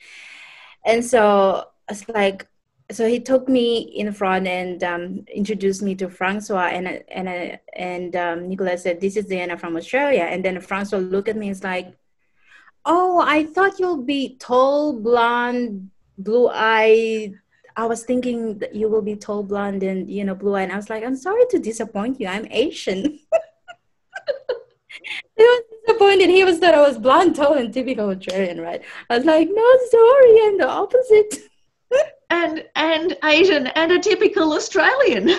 And so it's like, so he took me in front and introduced me to Francois, and Nicola said, this is Diana from Australia. And then Francois looked at me and was like, oh, I thought you'll be tall, blonde, blue-eyed. I was thinking that you will be tall, blonde, and blue-eyed. And I was like, I'm sorry to disappoint you. I'm Asian. He was disappointed. He was thought I was blonde, tall, and typical Australian, right? I was like, no, sorry, I'm the opposite. And Asian and a typical Australian.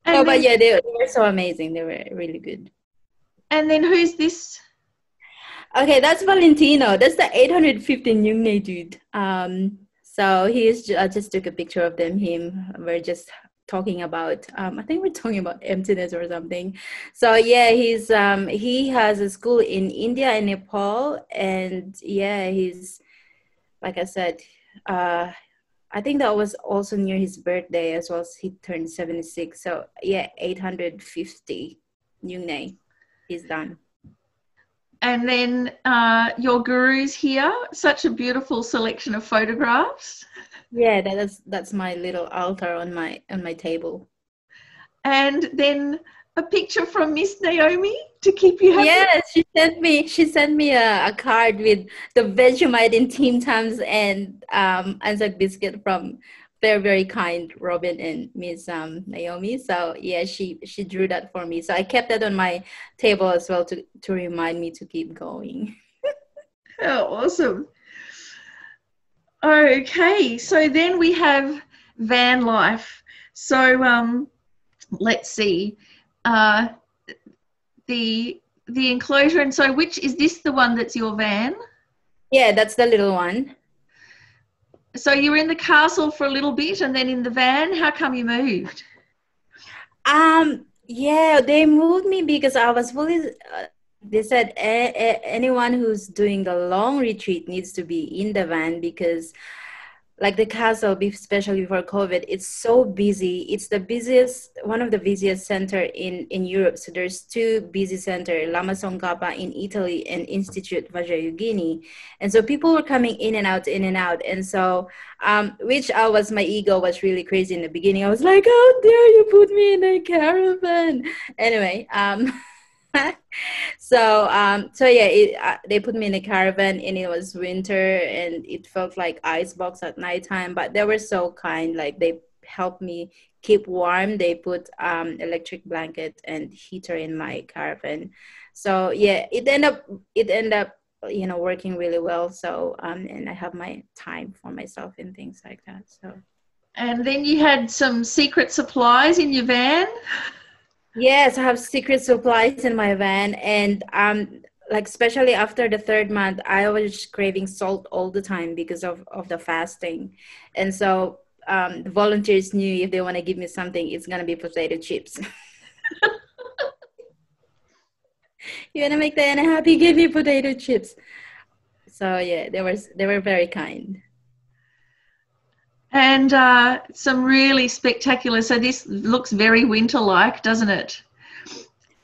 But they were so amazing. They were really good. And then who's this? Okay, that's Valentino. That's the 850 Nyungne dude. So I just took a picture of him. We're just talking about. I think we're talking about emptiness or something. So yeah, he has a school in India and Nepal, and yeah, he's, like I said, uh, I think that was also near his birthday as well as he turned 76. So yeah, 850 Yungne, he's done. And then your guru's here, such a beautiful selection of photographs. Yeah, that's my little altar on my table. And then a picture from Miss Naomi to keep you happy. Yes, she sent me a card with the Vegemite in Team Tams and Anzac biscuit from very, very kind Robin and Miss Naomi. So yeah, she drew that for me. So I kept that on my table as well to remind me to keep going. Oh, awesome. Okay, so then we have van life. So let's see. The enclosure, and so which is this, the one that's your van? Yeah, that's the little one. So you were in the castle for a little bit and then in the van. How come you moved? Yeah, they moved me because I was fully they said anyone who's doing the long retreat needs to be in the van because like the castle, especially before COVID, it's so busy. It's the busiest, one of the busiest center in Europe. So there's two busy center, Lama Tsongkhapa in Italy and Institute Vajrayogini. And so people were coming in and out, in and out. And so, which I was, my ego was really crazy in the beginning. I was like, how dare you put me in a caravan? Anyway, so yeah, they put me in a caravan and it was winter and it felt like icebox at nighttime, but they were so kind. Like they helped me keep warm. They put electric blanket and heater in my caravan. So yeah, it ended up working really well. So and I have my time for myself and things like that. So and then you had some secret supplies in your van. Yes, I have secret supplies in my van, and like especially after the third month, I was craving salt all the time because of the fasting, and so the volunteers knew if they want to give me something, it's gonna be potato chips. You wanna make Diana happy? Give me potato chips. So yeah, they were very kind. And some really spectacular. So this looks very winter-like, doesn't it?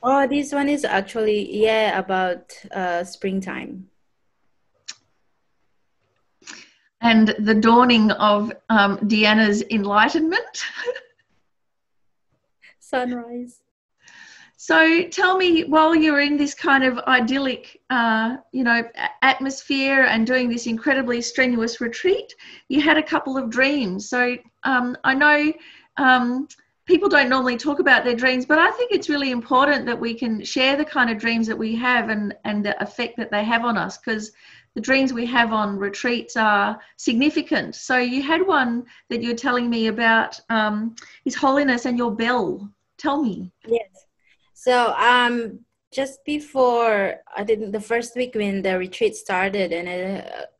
Oh, this one is actually, yeah, about springtime. And the dawning of Deanna's enlightenment. Sunrise. So tell me, while you're in this kind of idyllic, atmosphere and doing this incredibly strenuous retreat, you had a couple of dreams. So I know people don't normally talk about their dreams, but I think it's really important that we can share the kind of dreams that we have and the effect that they have on us, because the dreams we have on retreats are significant. So you had one that you're telling me about His Holiness and your bell. Tell me. Yes. So just before, I think the first week when the retreat started, and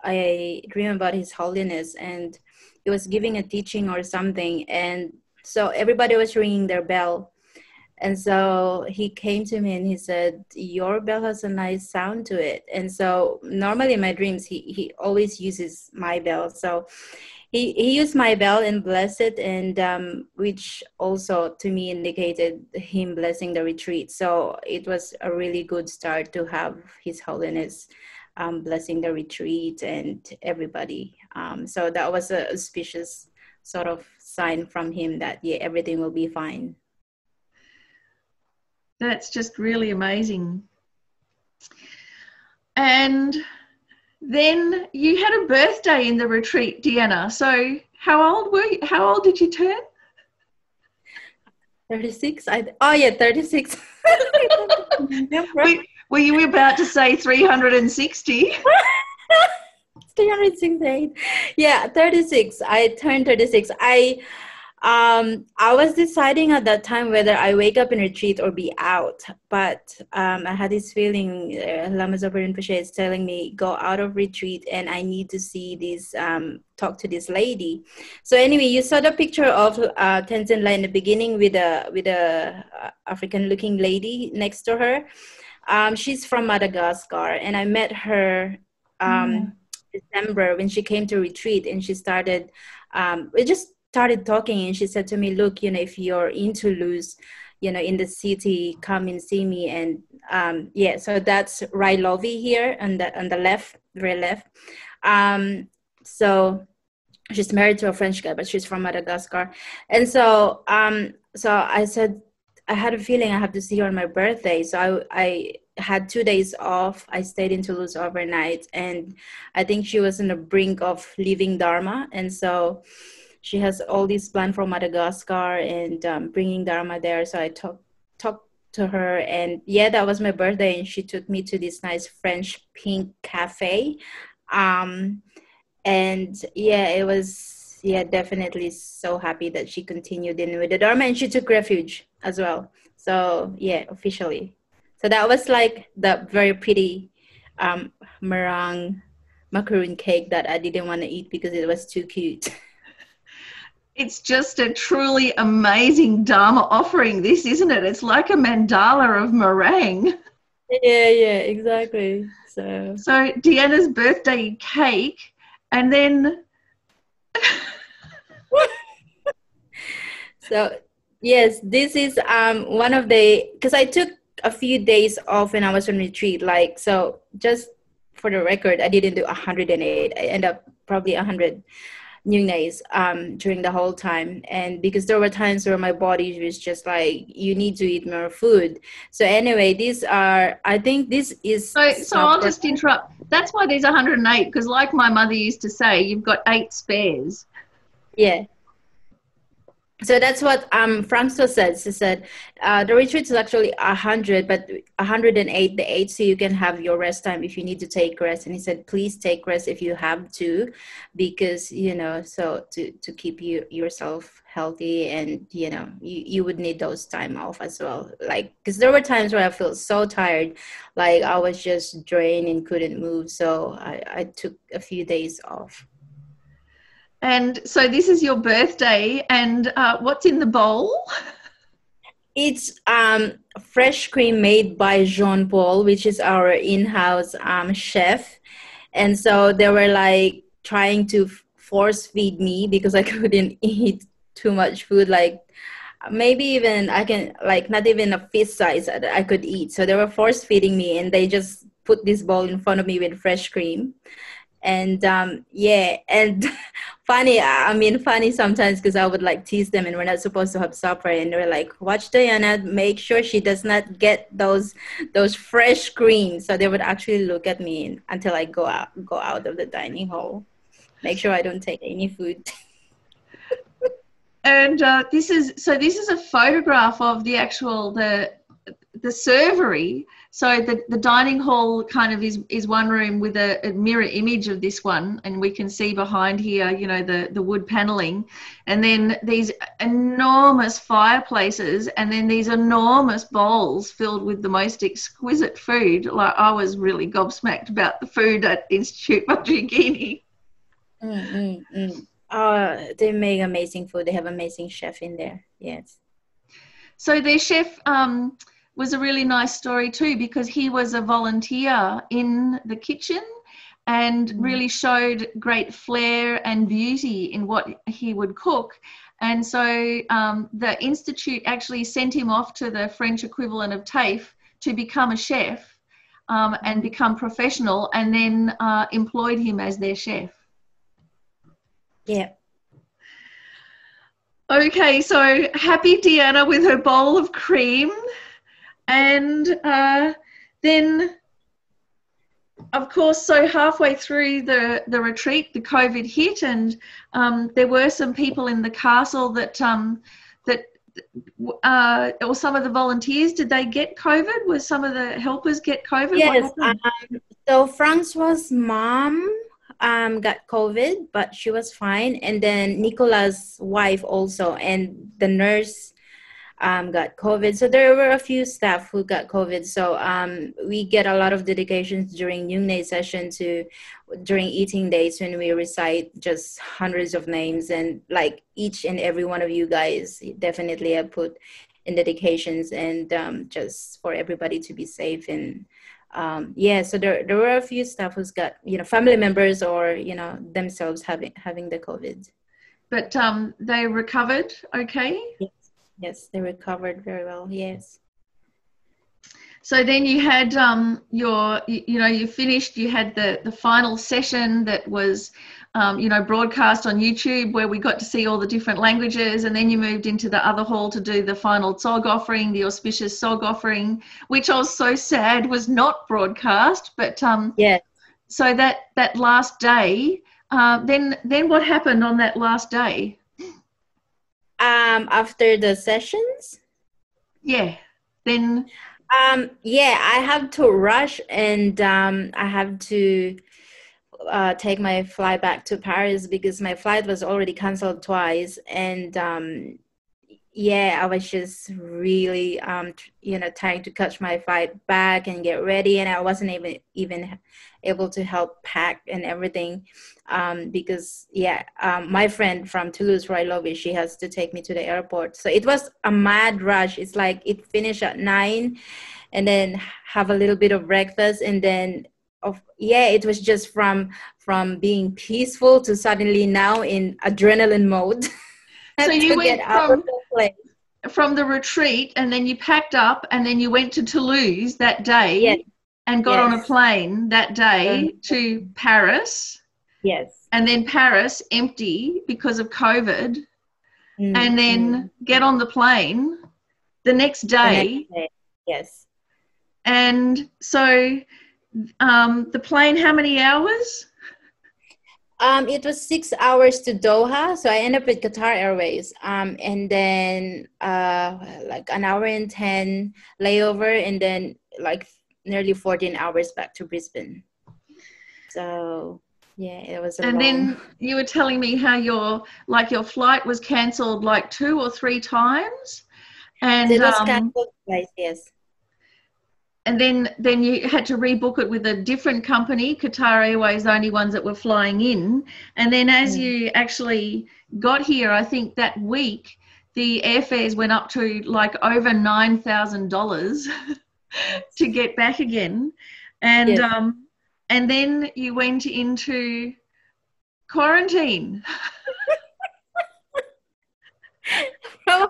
I dreamed about His Holiness, and he was giving a teaching or something, and so everybody was ringing their bell, and so he came to me and he said, "Your bell has a nice sound to it." And so normally in my dreams, he always uses my bell, so he used my bell and blessed it, and which also to me indicated him blessing the retreat. So it was a really good start to have His Holiness blessing the retreat and everybody. So that was a auspicious sort of sign from him that, yeah, everything will be fine. That's just really amazing. And then you had a birthday in the retreat, Deanna. So how old were you? How old did you turn? 36. 36. Were you about to say 360? 368. Yeah, 36. I turned 36. I was deciding at that time whether I wake up in retreat or be out, but I had this feeling Lama Zopa Rinpoche is telling me go out of retreat, and I need to see this, talk to this lady. So anyway, you saw the picture of Tenzin La in the beginning with a African-looking lady next to her. She's from Madagascar, and I met her December when she came to retreat, and she started. We just started talking, and she said to me, look, if you're into Luz, in the city, come and see me. And so that's Railovi here on the left, very left. So she's married to a French guy, but she's from Madagascar. And so I said, I had a feeling I have to see her on my birthday. So I had 2 days off. I stayed in Toulouse overnight, and I think she was on the brink of leaving Dharma. And so she has all these plans from Madagascar and bringing Dharma there. So I talked to her, and that was my birthday, and she took me to this nice French pink cafe. And it was definitely so happy that she continued in with the Dharma, and she took refuge as well. So officially. So that was like the very pretty meringue macaroon cake that I didn't want to eat because it was too cute. It's just a truly amazing Dharma offering, this, isn't it? It's like a mandala of meringue. Yeah, exactly. So Deanna's birthday cake, and then... So, yes, this is one of the... Because I took a few days off when I was on retreat. So just for the record, I didn't do 108. I ended up probably 100 Nyungnais during the whole time, and because there were times where my body was just like, you need to eat more food. So anyway, I think this is so I'll just interrupt. That's why there's 108, because like my mother used to say, you've got 8 spares. So that's what Francois said. She said the retreat is actually 100, but 108 the 8, so you can have your rest time if you need to take rest. And he said, please take rest if you have to, because so to keep yourself healthy, and you would need those time off as well. Because there were times where I felt so tired, like I was just drained and couldn't move. So I took a few days off. And so this is your birthday, and what's in the bowl? It's fresh cream made by Jean Paul, which is our in-house chef. And so they were trying to force feed me because I couldn't eat too much food. Maybe even I can, not even a fist size that I could eat. So they were force feeding me, and they just put this bowl in front of me with fresh cream. And and funny sometimes, because I would tease them, and we're not supposed to have supper, and they're like, watch Diana, make sure she does not get those fresh creams. So they would actually look at me until I go out of the dining hall, make sure I don't take any food. And this is a photograph of the actual the servery. So the dining hall kind of is one room with a mirror image of this one, and we can see behind here, the wood paneling, and then these enormous fireplaces, and then these enormous bowls filled with the most exquisite food. I was really gobsmacked about the food at Institute Vajrayogini. Oh, they make amazing food. They have amazing chef in there. Yes. So their chef was a really nice story too, because he was a volunteer in the kitchen and really showed great flair and beauty in what he would cook. And so the Institute actually sent him off to the French equivalent of TAFE to become a chef and become professional, and then employed him as their chef. Yeah. Okay, so happy Deanna with her bowl of cream. And then, of course, so halfway through the retreat, the COVID hit, and there were some people in the castle that or some of the volunteers, did they get COVID? Was some of the helpers get COVID? Yes. So Francois' mom got COVID, but she was fine. And then Nicola's wife also, and the nurse got COVID. So there were a few staff who got COVID. So we get a lot of dedications during Noonday session to during eating days when we recite just hundreds of names, and like each and every one of you guys definitely have put in dedications, and just for everybody to be safe. And yeah, so there were a few staff who's got, family members or, themselves having the COVID. But they recovered okay? Yes, they recovered very well. Yes. So then you had you finished, you had the final session that was, broadcast on YouTube, where we got to see all the different languages, and then you moved into the other hall to do the final Tsog offering, the auspicious Tsog offering, which I was so sad was not broadcast. But yeah. So that last day, then what happened on that last day? After the sessions? Yeah. Then yeah, I have to rush, and I have to take my flight back to Paris because my flight was already canceled twice. And yeah, I was just really trying to catch my flight back and get ready, and I wasn't even able to help pack and everything, because my friend from Toulouse, where I love it, she has to take me to the airport. So it was a mad rush. It's like it finished at 9, and then have a little bit of breakfast, and then it was just from being peaceful to suddenly now in adrenaline mode. So you went from the retreat, and then you packed up, and then you went to Toulouse that day, and got on a plane that day to Paris. Yes. And then Paris empty because of COVID, and then get on the plane the next day. Yes. And so the plane, how many hours? It was 6 hours to Doha, so I ended up with Qatar Airways, and then like an hour and 10 layover, and then like nearly 14 hours back to Brisbane. So yeah, it was and then you were telling me how your flight was cancelled like 2 or 3 times, and it was cancelled twice. Yes. And then you had to rebook it with a different company. Qatar Airways, the only ones that were flying in. And then as you actually got here, I think that week, the airfares went up to like over $9,000 to get back again. And and then you went into quarantine. Hotel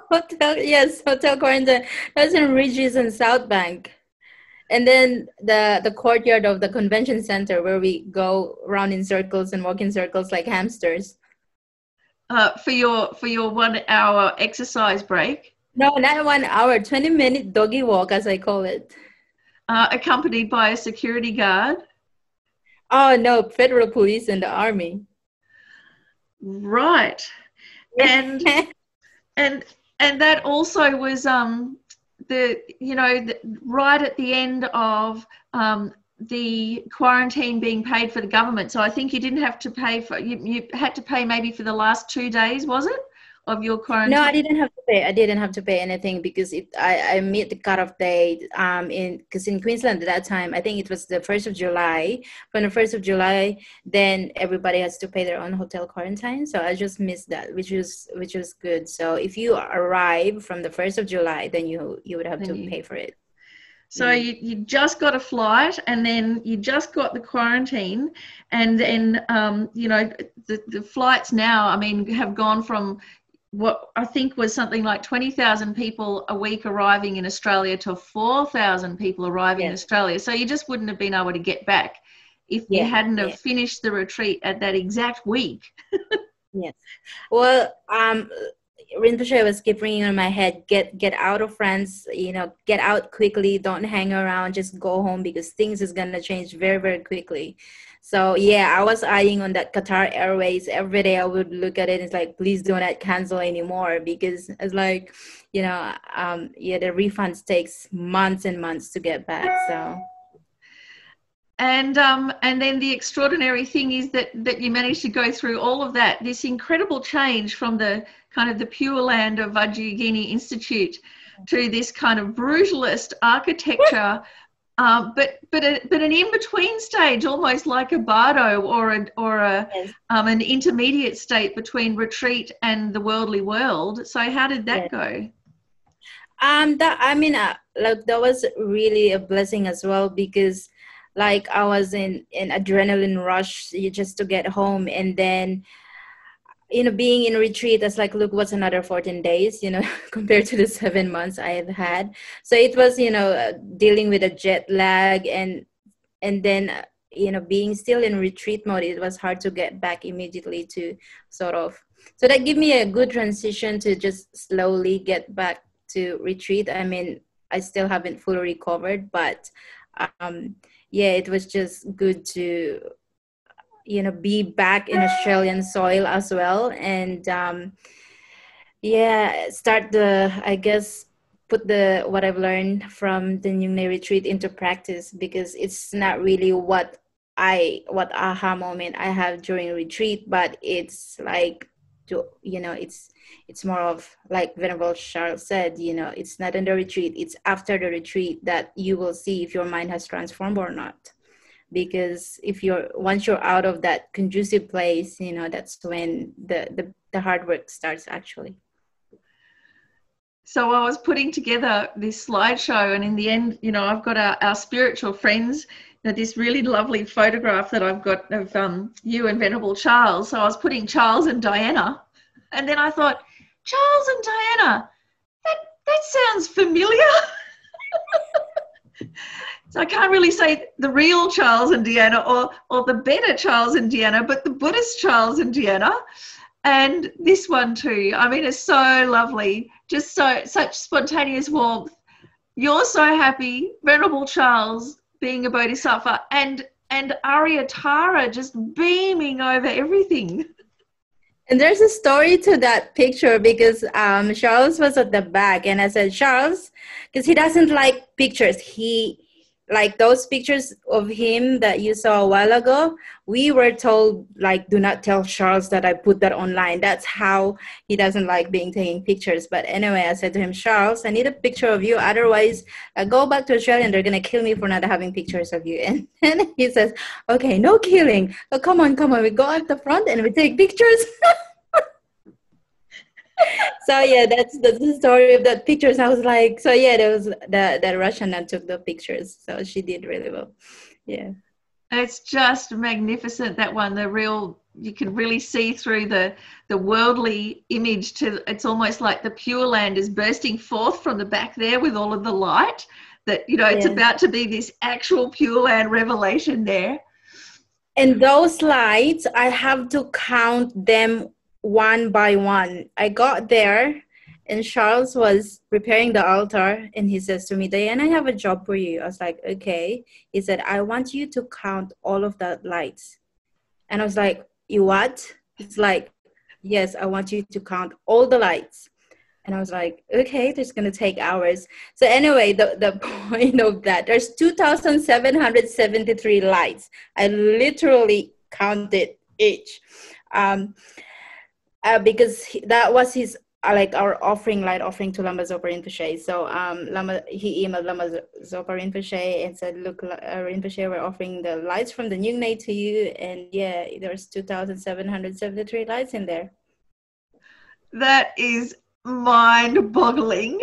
quarantine. That's in Regis and South Bank. And then the courtyard of the convention center, where we go around in circles and walk in circles like hamsters. For your 1 hour exercise break? No, not 1 hour, 20-minute doggy walk, as I call it. Accompanied by a security guard? Oh no, federal police and the army. Right. And and that also was right at the end of the quarantine being paid for the government. So I think you didn't have to pay for, you had to pay maybe for the last 2 days, was it, of your quarantine? No, I didn't have to pay anything because I met the cutoff date because in Queensland at that time, I think it was the 1st of July. From the 1st of July, then everybody has to pay their own hotel quarantine. So I just missed that, which was good. So if you arrive from the 1st of July, then you would have to pay for it. So you just got a flight, and then you just got the quarantine, and then the flights now, I mean, have gone from what I think was something like 20,000 people a week arriving in Australia to 4,000 people arriving in Australia. So you just wouldn't have been able to get back if you hadn't have finished the retreat at that exact week. Yes. Well, Rinpoche was keep ringing on my head, get out of France, get out quickly, don't hang around, just go home, because things is going to change very, very quickly. So yeah, I was eyeing on that Qatar Airways. Every day I would look at it. It's like, please do not cancel anymore, because it's like, the refunds takes months and months to get back. So And then the extraordinary thing is that you managed to go through all of that, this incredible change from the kind of the Pure Land of Vajrayogini Institute to this kind of brutalist architecture, but an in-between stage, almost like a bardo Yes. an intermediate state between retreat and the worldly world. So how did that Yes. go? That I mean, like that was really a blessing as well, because like I was in adrenaline rush just to get home, and then being in retreat, that's like, look, what's another 14 days, compared to the 7 months I have had. So it was, dealing with a jet lag, and then being still in retreat mode, it was hard to get back immediately to sort of, so that gave me a good transition to just slowly get back to retreat. I mean, I still haven't fully recovered, but yeah, it was just good to be back in Australian soil as well, and yeah, start I guess, put what I've learned from the Nyungne retreat into practice, because it's not really what aha moment I have during retreat, but it's like, it's more of, like Venerable Charles said, it's not in the retreat, it's after the retreat that you will see if your mind has transformed or not. Because once you're out of that conducive place, that's when the hard work starts, actually. So I was putting together this slideshow, and in the end, I've got our spiritual friends, this really lovely photograph that I've got of you and Venerable Charles. So I was putting Charles and Diana, and then I thought, Charles and Diana, that sounds familiar. So I can't really say the real Charles and Deanna or the better Charles and Deanna, but the Buddhist Charles and Deanna. And this one too. I mean, it's so lovely. Just such spontaneous warmth. You're so happy. Venerable Charles being a bodhisattva, and Arya Tara just beaming over everything. And there's a story to that picture, because Charles was at the back, and I said, Charles, because he doesn't like pictures. Like those pictures of him that you saw a while ago, we were told, like, do not tell Charles that I put that online. That's how he doesn't like being taking pictures. But anyway, I said to him, Charles, I need a picture of you. Otherwise, I go back to Australia and they're going to kill me for not having pictures of you. And then he says, okay, no killing. Oh, come on. We go at the front and we take pictures. So yeah, that's the story of that pictures. I was like, so yeah, there was the Russian that took the pictures, so she did really well. Yeah, it's just magnificent, that one. You can really see through the worldly image to, it's almost like the Pure Land is bursting forth from the back there with all of the light, that it's about to be this actual Pure Land revelation there. And those lights, I have to count them one by one. I got there and Charles was preparing the altar, and he says to me, Diane, I have a job for you. I was like, okay. He said, I want you to count all of the lights. And I was like, you what? It's like, yes, I want you to count all the lights. And I was like, okay, this is going to take hours. So anyway, the point of that, there's 2,773 lights. I literally counted each. Because that was his, like, our light offering to Lama Zopa Rinpoche. So he emailed Lama Zopa Rinpoche and said, look, Rinpoche, we're offering the lights from the Nyungne to you. And yeah, there's 2,773 lights in there. That is mind-boggling.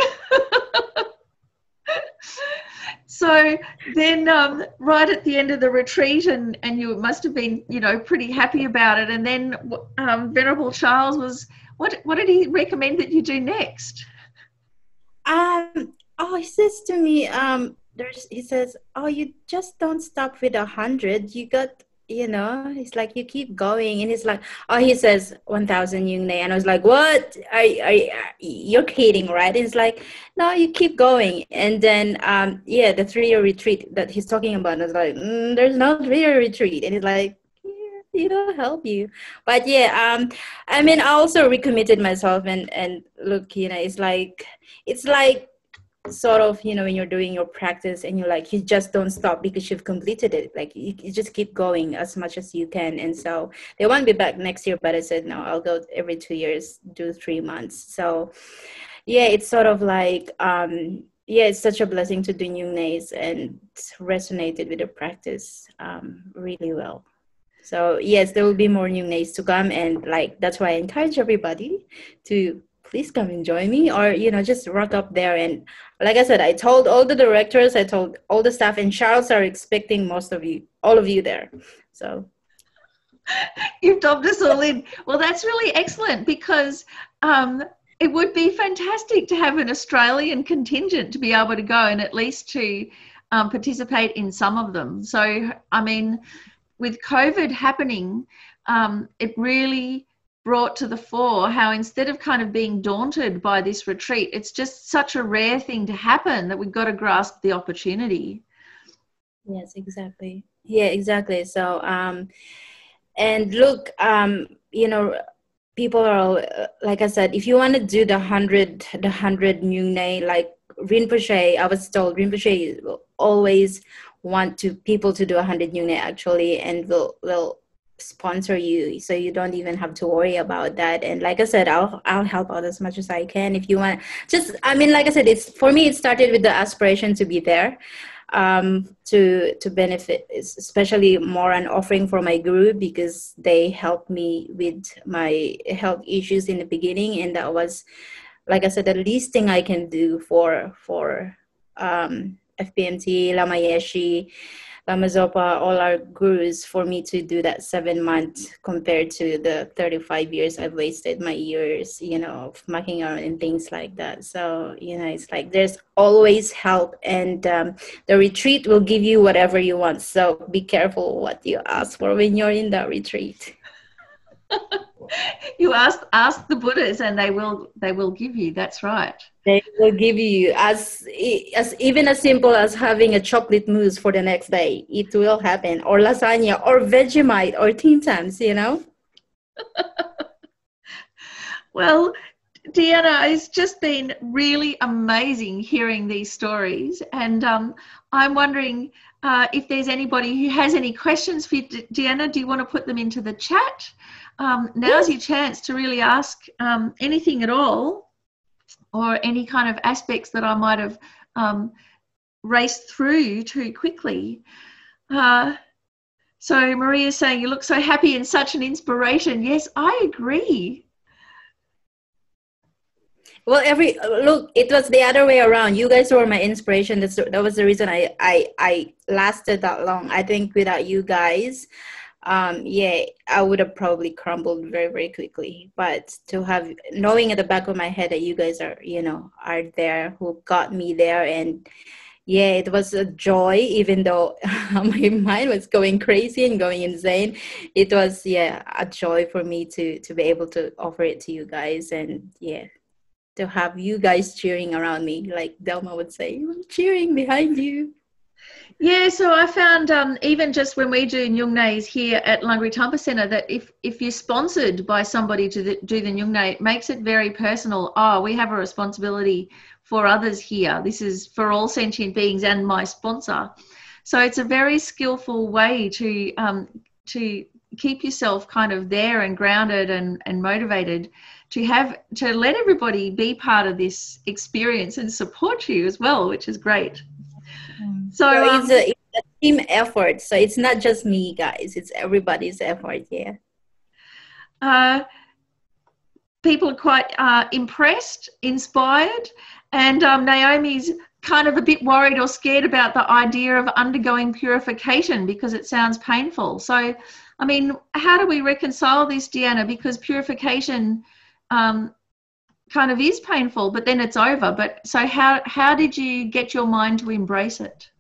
So then right at the end of the retreat, and you must have been, pretty happy about it. And then Venerable Charles was, what did he recommend that you do next? He says to me, he says, oh, you just don't stop with 100. You got, it's like you keep going. And he's like, oh, he says 1,000 Nyungne. And I was like, what? You're kidding, right? And it's like, no, you keep going. And then, the 3-year retreat that he's talking about, I was like, there's no 3-year retreat. And he's like, it'll help you. But yeah, I mean, I also recommitted myself, and look, it's like sort of, you know, when you're doing your practice and you just don't stop because you've completed it. Like you just keep going as much as you can. And so they want me back next year, but I said, no, I'll go every 2 years, do 3 months. So yeah, it's sort of like, yeah, it's such a blessing to do Nyung Nays, and resonated with the practice really well. So yes, there will be more Nyung Nays to come, and like that's why I encourage everybody to please come and join me, or you know, just rock up there. And like I said, I told all the directors, I told all the staff, and Charles are expecting all of you there. So you've dubbed us all in. Well, that's really excellent, because it would be fantastic to have an Australian contingent to be able to go and at least to participate in some of them. So, I mean, with COVID happening, it really brought to the fore how instead of kind of being daunted by this retreat, it's just such a rare thing to happen that we've got to grasp the opportunity. yes, exactly. Yeah, exactly. So and look, you know, people are like I said, if you want to do the hundred Nyung Nae, like Rinpoche, I was told Rinpoche will always want to people to do 100 Nyung Nae actually, and will sponsor you, so you don't even have to worry about that. And like I said, I'll help out as much as I can. If you want, just I mean, like I said, it's for me, it started with the aspiration to be there, to benefit, especially more an offering for my guru, because they helped me with my health issues in the beginning, and that was, like I said, the least thing I can do for FPMT, Lama Yeshe, Lama Zopa, all our gurus, for me to do that 7 months compared to the 35 years I've wasted my years, you know, of mucking around and things like that. So, you know, it's like there's always help, and the retreat will give you whatever you want. So be careful what you ask for when you're in that retreat. You ask the Buddhas, and they will give you. That's right. They will give you as even as simple as having a chocolate mousse for the next day. It will happen, or lasagna, or Vegemite, or Tim Tams. You know. Well, Deanna, it's just been really amazing hearing these stories, and I'm wondering if there's anybody who has any questions for you. Deanna, do you want to put them into the chat? Now's your chance to really ask anything at all, or any kind of aspects that I might have raced through too quickly. So Maria's saying, you look so happy and such an inspiration. Yes, I agree. Well, look, it was the other way around. You guys were my inspiration. That was the reason I lasted that long. I think without you guys, yeah, I would have probably crumbled very, very quickly. But to have, knowing at the back of my head that you guys are, you know, are there, who got me there, and yeah, it was a joy, even though my mind was going crazy and going insane. It was, yeah, a joy for me to be able to offer it to you guys, and yeah, to have you guys cheering around me, like Delma would say, I'm cheering behind you. Yeah, so I found even just when we do Nyung Nays here at Lungri Tampa Centre, that if you're sponsored by somebody to do the Nyung Nay, it makes it very personal. Oh, we have a responsibility for others here. This is for all sentient beings and my sponsor. So it's a very skillful way to keep yourself kind of there and grounded and motivated to let everybody be part of this experience and support you as well, which is great. So it's a team effort. So it's not just me, guys. It's everybody's effort. Yeah. People are quite impressed, inspired, and Naomi's kind of a bit worried or scared about the idea of undergoing purification because it sounds painful. So, I mean, how do we reconcile this, Deanna? Because purification kind of is painful, but then it's over. But so how did you get your mind to embrace it?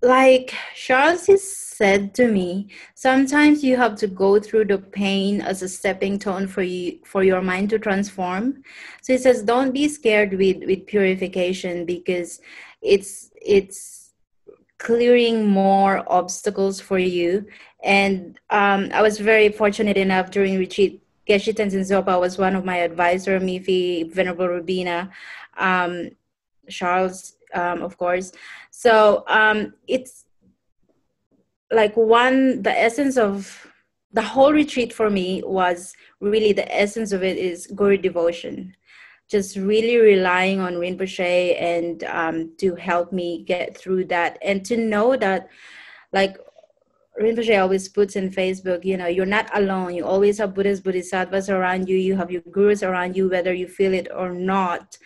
Like Charles has said to me, sometimes you have to go through the pain as a stepping stone for your mind to transform. So he says, don't be scared with purification, because it's clearing more obstacles for you. And I was very fortunate enough during retreat Geshe Tenzin Zopa was one of my advisor, Mifi, Venerable Rubina, Charles, of course. So it's like the essence of the whole retreat for me was really, the essence of it is Guru devotion. Just really relying on Rinpoche and to help me get through that, and to know that, like Rinpoche always puts in Facebook, you're not alone. You always have Buddhas, Bodhisattvas around you. You have your gurus around you, whether you feel it or not.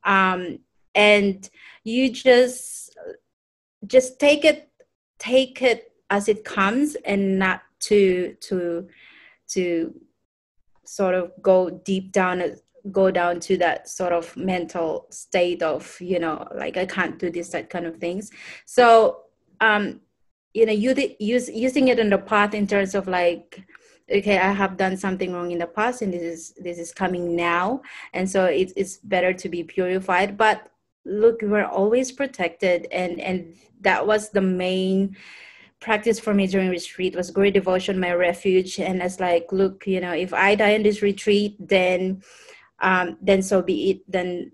And you just take it as it comes, and not to sort of go down to that sort of mental state of, like, I can't do this, that kind of things. So, using it in the path in terms of like, okay, I have done something wrong in the past, and this is coming now. And so it's better to be purified. But look, we're always protected. And that was the main practice for me during retreat, was great devotion, my refuge. And it's like, look, if I die in this retreat, then so be it. Then,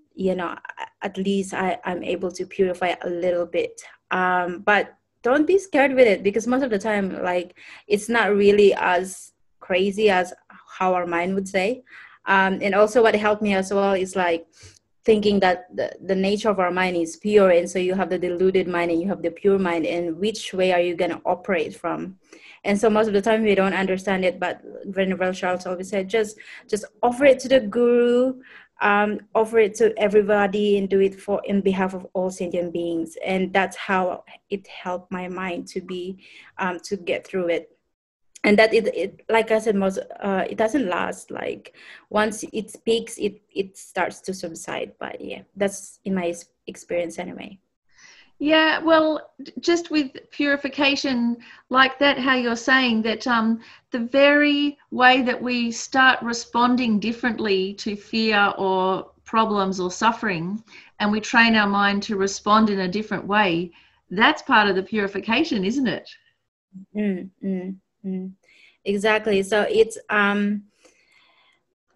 at least I'm able to purify a little bit. But don't be scared with it, because most of the time, like, it's not really as crazy as how our mind would say. And also what helped me as well is like thinking that the nature of our mind is pure. And so you have the deluded mind and you have the pure mind, and which way are you going to operate from? And so most of the time we don't understand it, but Venerable Charles always said, just offer it to the guru, offer it to everybody, and do it in behalf of all sentient beings. And that's how it helped my mind to be, to get through it. And that it like I said, it doesn't last. Like, once it speaks, it starts to subside. But yeah, that's in my experience anyway. Yeah, well, just with purification like that, how you're saying that the very way that we start responding differently to fear or problems or suffering, and we train our mind to respond in a different way, that's part of the purification, isn't it? Exactly. So it's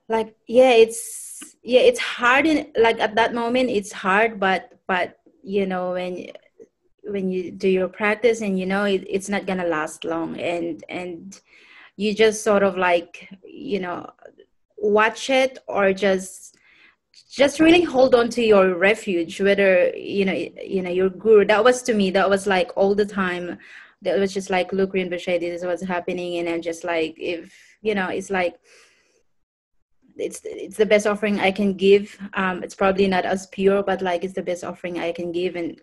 like, it's hard like at that moment it's hard, but when you do your practice, and it's not gonna last long, and you just sort of like watch it, or just really hold on to your refuge, whether your guru. That was, to me, that was like all the time. That was just like, look, Rinpoche, this is what's happening. And I'm just like, if it's like, it's the best offering I can give. It's probably not as pure, but like, it's the best offering I can give. And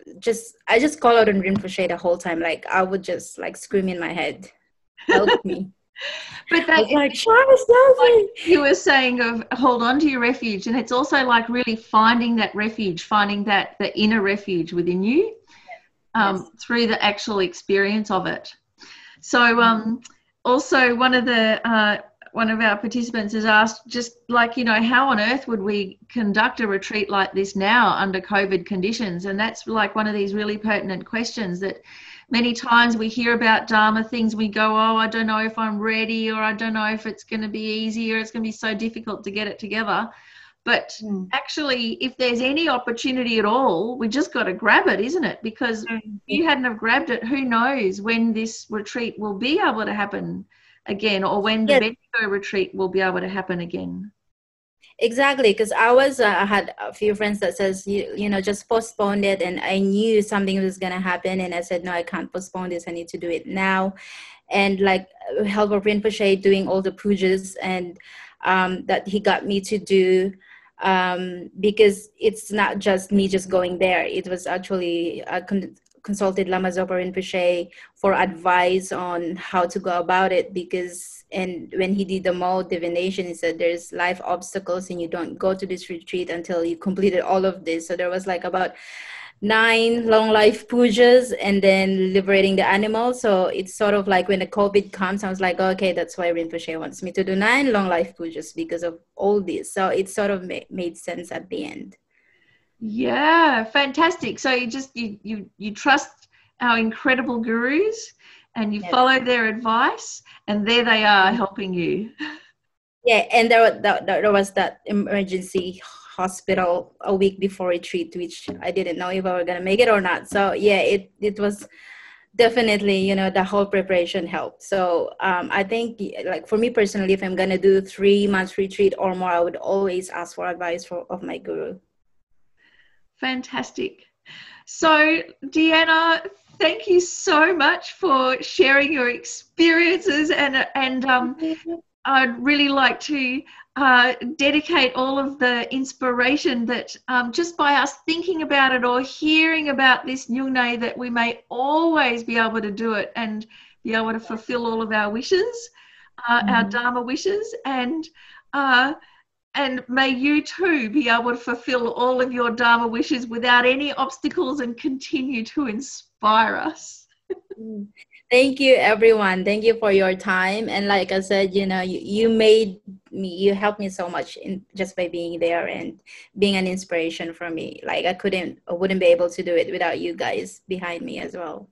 I just call out on Rinpoche the whole time. Like, I would just like scream in my head, help me. But that, like, like you were saying, of hold on to your refuge, and it's also like really finding that refuge, finding that the inner refuge within you, through the actual experience of it. So also one of our participants has asked, just like, how on earth would we conduct a retreat like this now under COVID conditions? And that's like one of these really pertinent questions that many times we hear about Dharma things, we go, oh, I don't know if I'm ready, or I don't know if it's going to be easy, or it's going to be so difficult to get it together. But actually, if there's any opportunity at all, we just got to grab it, isn't it? Because if you hadn't have grabbed it, who knows when this retreat will be able to happen again, or when the Bendigo retreat will be able to happen again. Exactly, because I had a few friends that says, just postpone it, and I knew something was going to happen, and I said, no, I can't postpone this, I need to do it now. And like, help of Rinpoche doing all the pujas, and that he got me to do, because it's not just me just going there. It was actually consulted Lama Zopa Rinpoche for advice on how to go about it, and when he did the mode divination, he said there's life obstacles and you don't go to this retreat until you completed all of this. So there was like about 9 long life pujas, and then liberating the animals. So it's sort of like when the COVID comes, I was like, okay, that's why Rinpoche wants me to do 9 long life pujas, because of all this. So it sort of made sense at the end. Yeah, fantastic. So you trust our incredible gurus, and you follow their advice, and there they are helping you. Yeah, and there was that emergency hospital a week before retreat, which I didn't know if I were gonna make it or not. So yeah, it was definitely, you know, the whole preparation helped. So I think, like for me personally, if I'm gonna do 3 months retreat or more, I would always ask for advice of my guru. Fantastic. So, Deanna, thank you so much for sharing your experiences, and I'd really like to dedicate all of the inspiration that just by us thinking about it or hearing about this Nyungne, that we may always be able to do it and be able to fulfill all of our wishes, our Dharma wishes, and may you too be able to fulfill all of your Dharma wishes without any obstacles and continue to inspire us. Thank you, everyone. Thank you for your time. And like I said, you know, you made me, you helped me so much in just by being there and being an inspiration for me. Like I wouldn't be able to do it without you guys behind me as well.